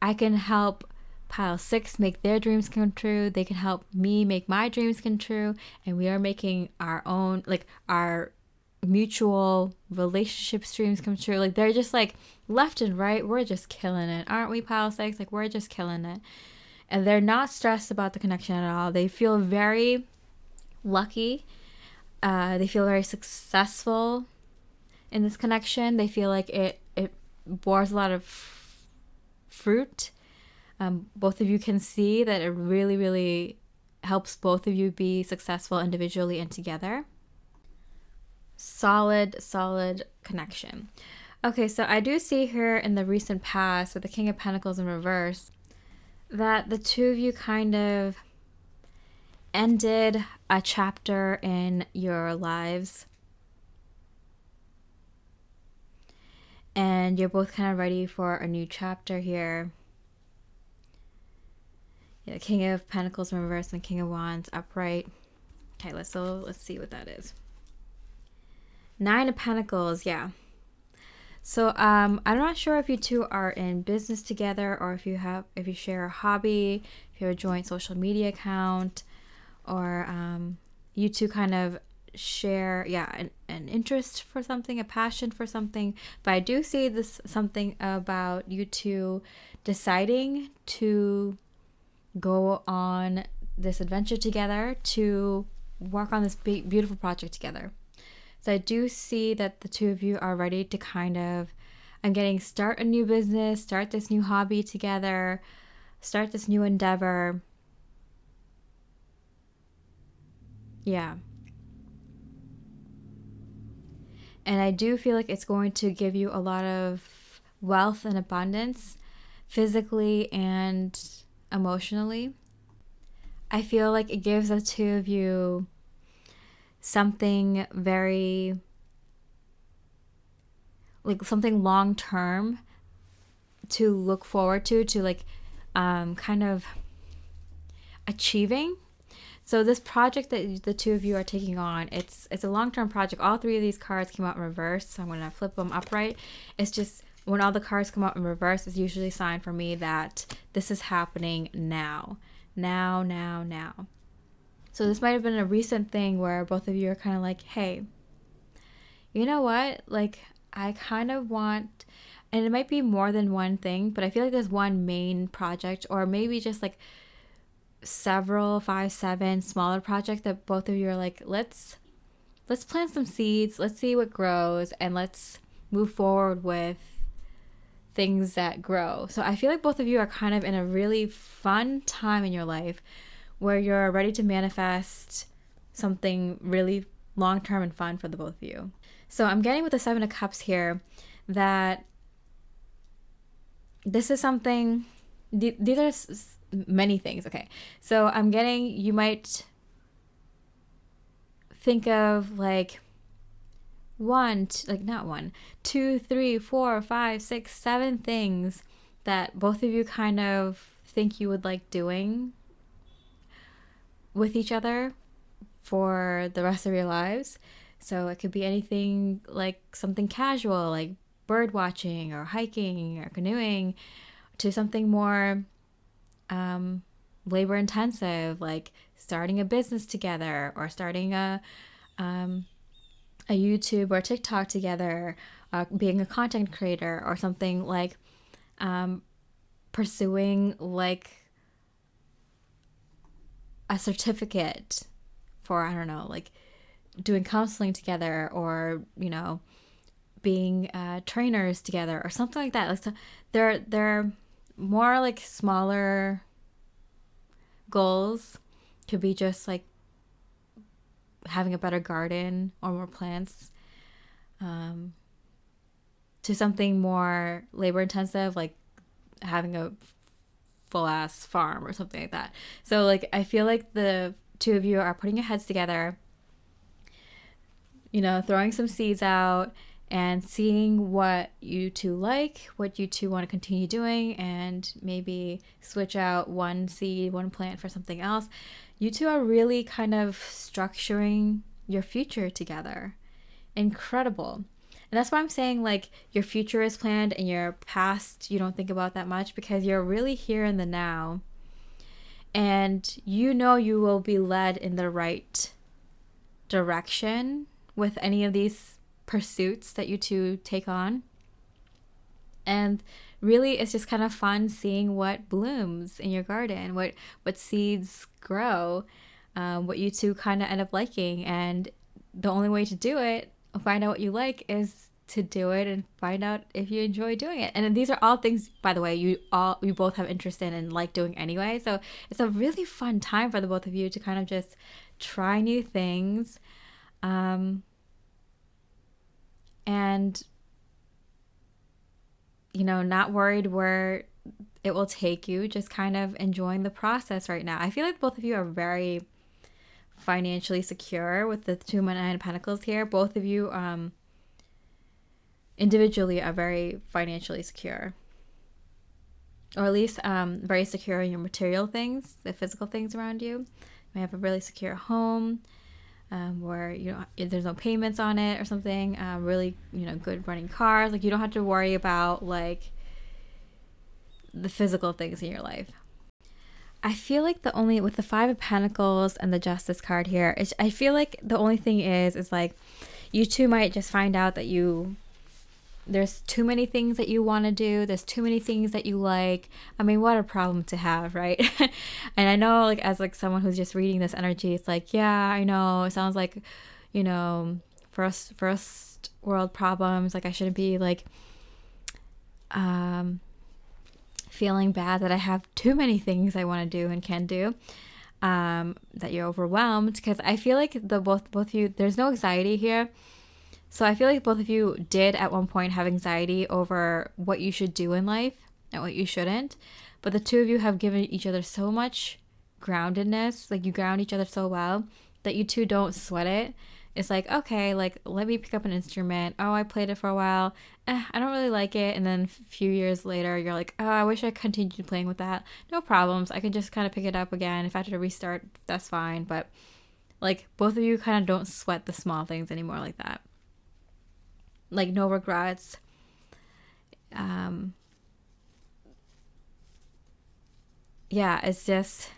I can help Pile 6 make their dreams come true. They can help me make my dreams come true. And we are making our own, like our mutual relationship dreams come true. Like they're just like left and right. We're just killing it. Aren't we, Pile 6? Like we're just killing it. And they're not stressed about the connection at all. They feel very lucky. They feel very successful in this connection. They feel like it bores a lot of fruit. Both of you can see that it really, really helps both of you be successful individually and together. Solid connection. Okay, so I do see here in the recent past with the King of Pentacles in reverse that the two of you kind of ended a chapter in your lives. And you're both kind of ready for a new chapter here. Yeah, the King of Pentacles in reverse and the King of Wands upright. Okay, let's see what that is. 9 of Pentacles, yeah. So I'm not sure if you two are in business together or if you share a hobby, if you have a joint social media account, or you two kind of share an interest for something, a passion for something. But I do see this something about you two deciding to go on this adventure together, to work on this big, beautiful project together. So I do see that the two of you are ready to kind of, start a new business, start this new hobby together, start this new endeavor. Yeah. And I do feel like it's going to give you a lot of wealth and abundance, physically and emotionally. I feel like it gives the two of you something very, like something long term to look forward to like kind of achieving. So this project that the two of you are taking on, it's a long-term project. All three of these cards came out in reverse, so I'm going to flip them upright. It's just when all the cards come out in reverse, it's usually a sign for me that this is happening now. Now. So this might have been a recent thing where both of you are kind of like, hey, you know what? Like, I kind of want, and it might be more than one thing, but I feel like there's one main project, or maybe just like several 5, 7 smaller projects that both of you are like, let's plant some seeds, let's see what grows, and let's move forward with things that grow. So I feel like both of you are kind of in a really fun time in your life where you're ready to manifest something really long-term and fun for the both of you. So I'm getting with the 7 of Cups here that this is something, these are many things. Okay, so I'm getting, you might think of like 2, 3, 4, 5, 6, 7 things that both of you kind of think you would like doing with each other for the rest of your lives. So it could be anything like something casual like bird watching or hiking or canoeing, to something more labor intensive, like starting a business together, or starting a YouTube or TikTok together, being a content creator, or something like pursuing like a certificate for, I don't know, like doing counseling together, or, you know, being trainers together or something like that. Like, so they're more like smaller goals. Could be just like having a better garden or more plants, to something more labor intensive, like having a full ass farm or something like that. So like I feel like the two of you are putting your heads together, you know, throwing some seeds out and seeing what you two like, what you two want to continue doing, and maybe switch out one seed, one plant for something else. You two are really kind of structuring your future together. Incredible. And that's why I'm saying like your future is planned and your past you don't think about that much, because you're really here in the now. And you know you will be led in the right direction with any of these pursuits that you two take on. And really it's just kind of fun seeing what blooms in your garden, what seeds grow, what you two kind of end up liking. And the only way to do it, find out what you like, is to do it and find out if you enjoy doing it. And these are all things, by the way, you both have interest in and like doing anyway. So it's a really fun time for the both of you to kind of just try new things, and, you know, not worried where it will take you, just kind of enjoying the process right now. I feel like both of you are very financially secure with the 2 of 9 Pentacles here. Both of you individually are very financially secure, or at least very secure in your material things, the physical things around you. You may have a really secure home, where, you know, there's no payments on it or something. Really, you know, good running cars. Like, you don't have to worry about like the physical things in your life. I feel like with the 5 of Pentacles and the Justice card here, I feel like the only thing is like you two might just find out that there's too many things that you want to do. There's too many things that you like. I mean, what a problem to have, right? And I know, like, as like someone who's just reading this energy, it's like, yeah, I know. It sounds like, you know, first world problems. Like, I shouldn't be like feeling bad that I have too many things I want to do and can do. That you're overwhelmed, because I feel like both of you, there's no anxiety here. So I feel like both of you did at one point have anxiety over what you should do in life and what you shouldn't. But the two of you have given each other so much groundedness, like you ground each other so well, that you two don't sweat it. it's like, okay, like, let me pick up an instrument. Oh, I played it for a while. I don't really like it. And then a few years later, you're like, oh, I wish I continued playing with that. No problems. I can just kind of pick it up again. If I have to restart, that's fine. But like, both of you kind of don't sweat the small things anymore like that. Like, no regrets. Yeah, it's just,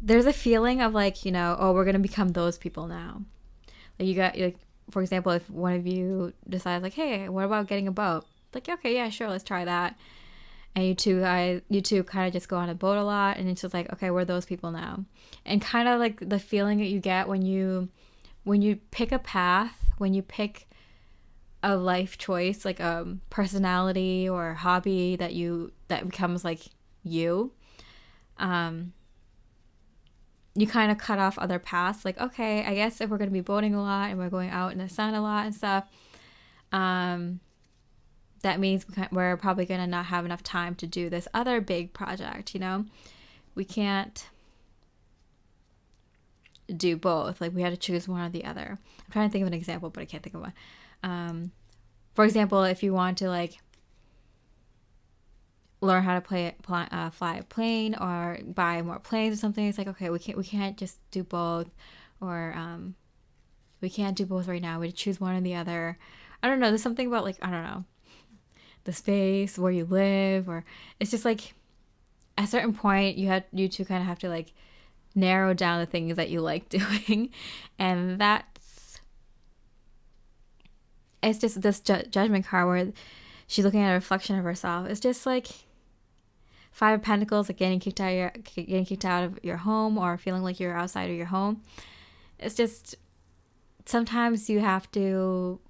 there's a feeling of like, oh, we're going to become those people now. Like, you got, like, for example, if one of you decides like, hey, what about getting a boat? Like, okay, yeah, sure, let's try that. And you two kind of just go on a boat a lot, and it's just like, okay, we're those people now. And kind of like the feeling that you get when you pick a path, when you pick a life choice, like a personality or a hobby that becomes like you, you kind of cut off other paths. Like, okay, I guess if we're going to be boating a lot and we're going out in the sun a lot and stuff, that means we're probably going to not have enough time to do this other big project, We can't do both. Like, we had to choose one or the other. I'm trying to think of an example, but I can't think of one. For example, if you want to, like, learn how to fly a plane or buy more planes or something, it's like, okay, we can't just do both, or we can't do both right now. We have to choose one or the other. I don't know. There's something about, like, I don't know, the space where you live, or it's just like at a certain point you two kind of have to like narrow down the things that you like doing, and it's just this judgment card where she's looking at a reflection of herself. It's just like Five of Pentacles, like getting kicked out of your home, or feeling like you're outside of your home. It's just, sometimes you have to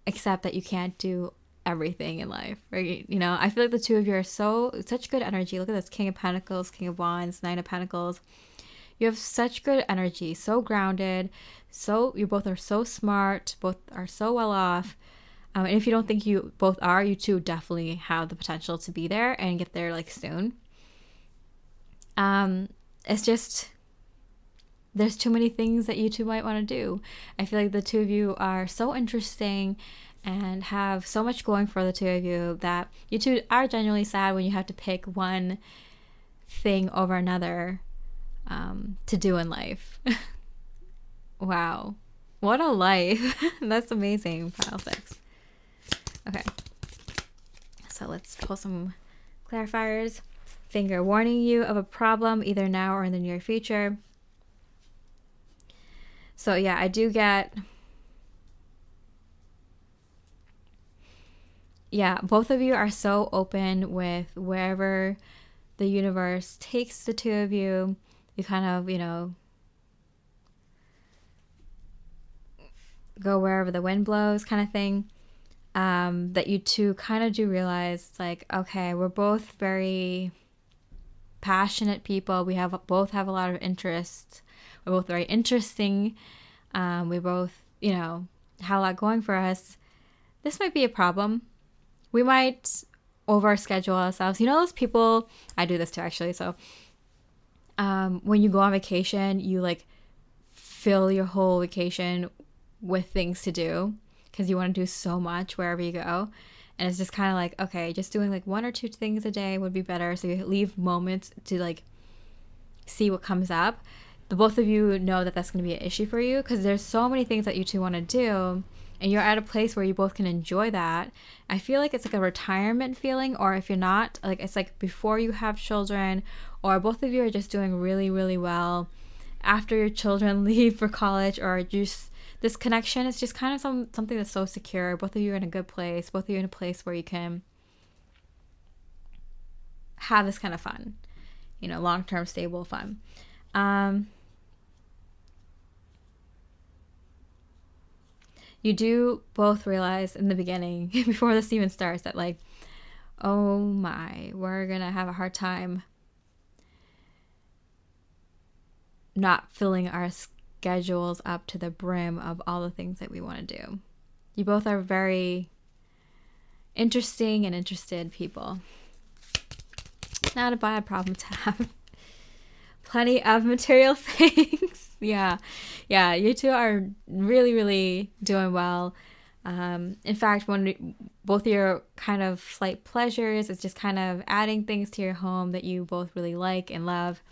accept that you can't do everything in life, right? I feel like the two of you are such good energy. Look at this: King of Pentacles, King of Wands, Nine of Pentacles. You have such good energy, so grounded, you both are so smart, both are so well off. And if you don't think you both are, you two definitely have the potential to be there and get there like soon. It's just, there's too many things that you two might want to do. I feel like the two of you are so interesting and have so much going for the two of you that you two are genuinely sad when you have to pick one thing over another to do in life. Wow. What a life. That's amazing. Pile 6. Okay. So let's pull some clarifiers. Finger warning you of a problem either now or in the near future. So yeah, I do get... Yeah, both of you are so open with wherever the universe takes the two of you. You kind of, go wherever the wind blows kind of thing. That you two kind of do realize, like, okay, we're both very passionate people. We both have a lot of interest. We're both very interesting. We both, have a lot going for us. This might be a problem. We might overschedule ourselves. Those people, I do this too, actually. So when you go on vacation, you like fill your whole vacation with things to do because you want to do so much wherever you go. And it's just kind of like, okay, just doing like one or two things a day would be better. So you leave moments to like see what comes up. The both of you know that that's going to be an issue for you because there's so many things that you two want to do. And you're at a place where you both can enjoy that. I feel like it's like a retirement feeling, or if you're not, like it's like before you have children, or both of you are just doing really, really well after your children leave for college, or just this connection is just kind of something that's so secure. Both of you are in a good place. Both of you are in a place where you can have this kind of fun, long-term, stable fun. You do both realize in the beginning, before this even starts, that like, oh my, we're going to have a hard time not filling our schedules up to the brim of all the things that we want to do. You both are very interesting and interested people. Not a bad problem to have. Plenty of material things. Yeah. Yeah. You two are really, really doing well. In fact, both of your kind of slight pleasures is just kind of adding things to your home that you both really like and love.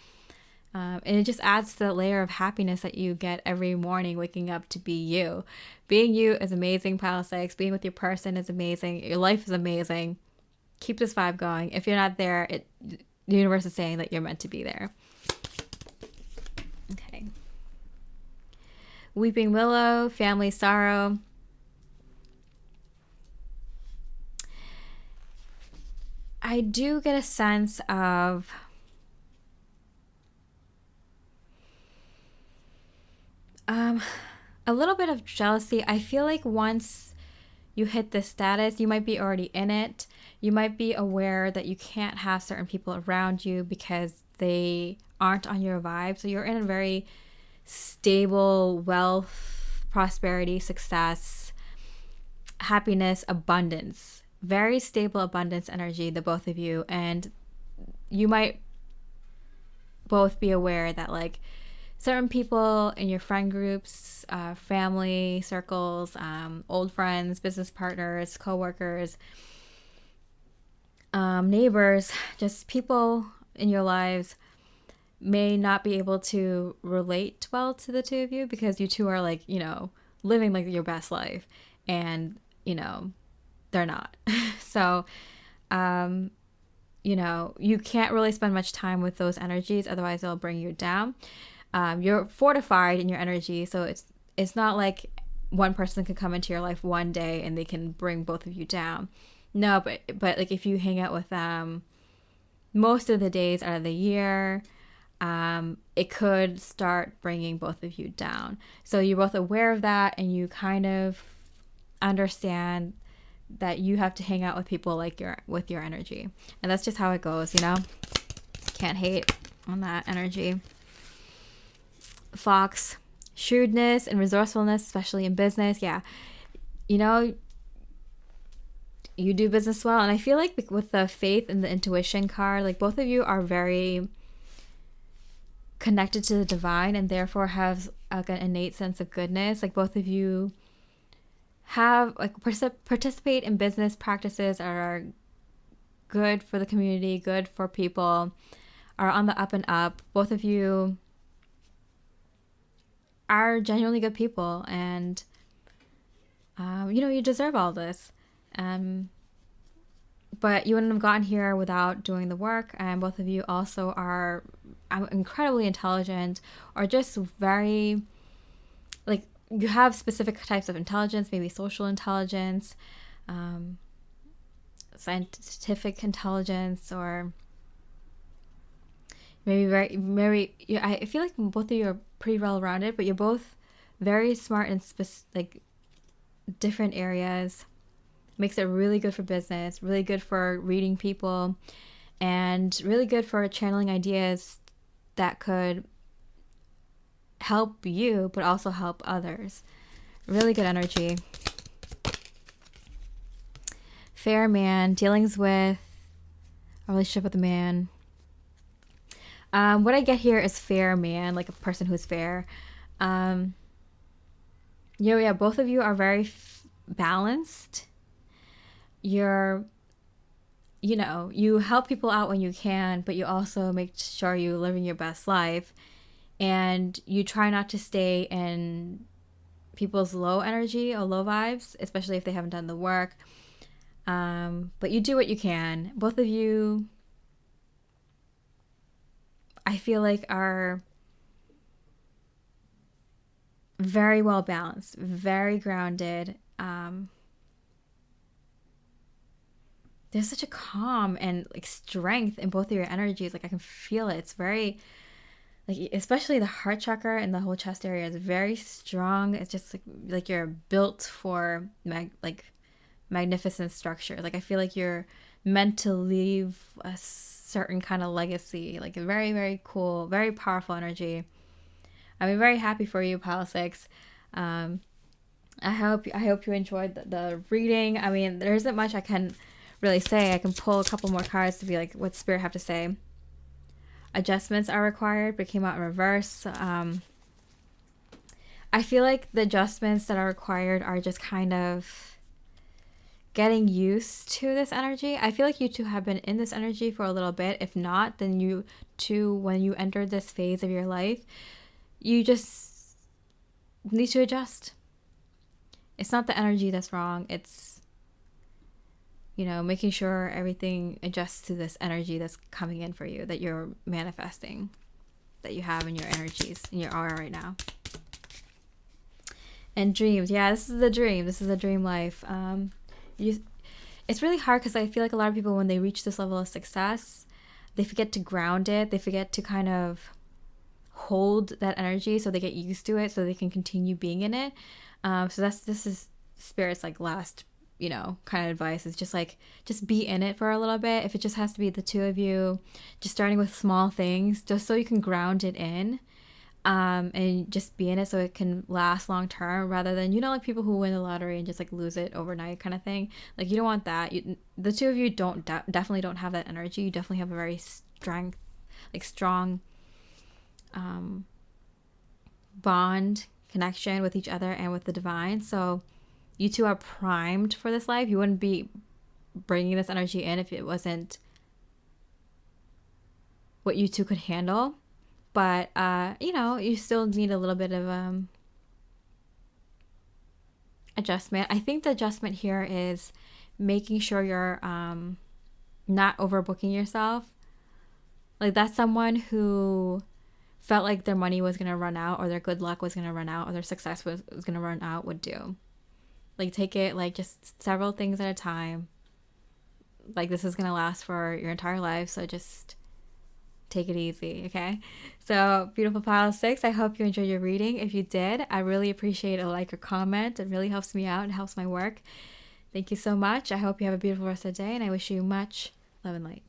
And it just adds to the layer of happiness that you get every morning waking up to be you. Being you is amazing, Pile 6. Being with your person is amazing. Your life is amazing. Keep this vibe going. If you're not there, the universe is saying that you're meant to be there. Okay. Weeping Willow, family sorrow. I do get a sense of a little bit of jealousy. I feel like once you hit this status, you might be already in it. You might be aware that you can't have certain people around you because they aren't on your vibe. So you're in a very stable wealth, prosperity, success, happiness, abundance, very stable abundance energy, the both of you. And you might both be aware that like certain people in your friend groups, family circles, old friends, business partners, coworkers, neighbors, just people in your lives may not be able to relate well to the two of you because you two are like, living like your best life, and they're not. So you can't really spend much time with those energies, otherwise they'll bring you down. You're fortified in your energy, so it's not like one person can come into your life one day and they can bring both of you down. No, but like if you hang out with them most of the days out of the year, it could start bringing both of you down. So you're both aware of that, and you kind of understand that you have to hang out with people like with your energy, and that's just how it goes. Can't hate on that energy. Fox, shrewdness and resourcefulness, especially in business. Yeah, you do business well, and I feel like with the faith and the intuition card, like both of you are very connected to the divine and therefore have like an innate sense of goodness. Like both of you have like participate in business practices that are good for the community, good for people, are on the up and up. Both of you are genuinely good people, and you deserve all this. But you wouldn't have gotten here without doing the work, and both of you also are incredibly intelligent, or just very, like, you have specific types of intelligence, maybe social intelligence, scientific intelligence, or maybe I feel like both of you are pretty well-rounded, but you're both very smart in different areas. Makes it really good for business, really good for reading people, and really good for channeling ideas that could help you but also help others. Really good energy. Fair man, dealings with a relationship with a man. What I get here is fair man, like a person who's fair. Both of you are very balanced. You help people out when you can, but you also make sure you're living your best life, and you try not to stay in people's low energy or low vibes, especially if they haven't done the work. But you do what you can. Both of you, I feel like, are very well balanced, very grounded. There's such a calm and like strength in both of your energies. Like I can feel it. It's very, like, especially the heart chakra and the whole chest area is very strong. It's just like you're built for magnificent structure. Like I feel like you're meant to leave a certain kind of legacy. Like a very, very cool, very powerful energy. I'm very happy for you, Pile 6. I hope you enjoyed the reading. I mean, there isn't much I can really say. I can pull a couple more cards to be like, what Spirit have to say. Adjustments are required, but it came out in reverse. I feel like the adjustments that are required are just kind of getting used to this energy. I feel like you two have been in this energy for a little bit. If not, then you two, when you enter this phase of your life, you just need to adjust. It's not the energy that's wrong. It's, making sure everything adjusts to this energy that's coming in for you, that you're manifesting, that you have in your energies, in your aura right now. And dreams. Yeah, this is the dream. This is a dream life. It's really hard because I feel like a lot of people, when they reach this level of success, they forget to ground it. They forget to kind of hold that energy so they get used to it so they can continue being in it. So this is Spirit's like last, kind of advice is just be in it for a little bit. If it just has to be the two of you, just starting with small things, just so you can ground it in. And just be in it so it can last long term, rather than like people who win the lottery and just like lose it overnight kind of thing. Like, you don't want that. The two of you definitely don't have that energy. You definitely have a very strong bond connection with each other and with the divine. So you two are primed for this life. You wouldn't be bringing this energy in if it wasn't what you two could handle. But, you still need a little bit of adjustment. I think the adjustment here is making sure you're not overbooking yourself. Like, that's someone who felt like their money was going to run out, or their good luck was going to run out, or their success was going to run out would do. Like, take it like just several things at a time. Like, this is going to last for your entire life, so just take it easy, okay? So, beautiful pile 6, I hope you enjoyed your reading. If you did, I really appreciate a like or comment. It really helps me out and helps my work. Thank you so much. I hope you have a beautiful rest of the day, and I wish you much love and light.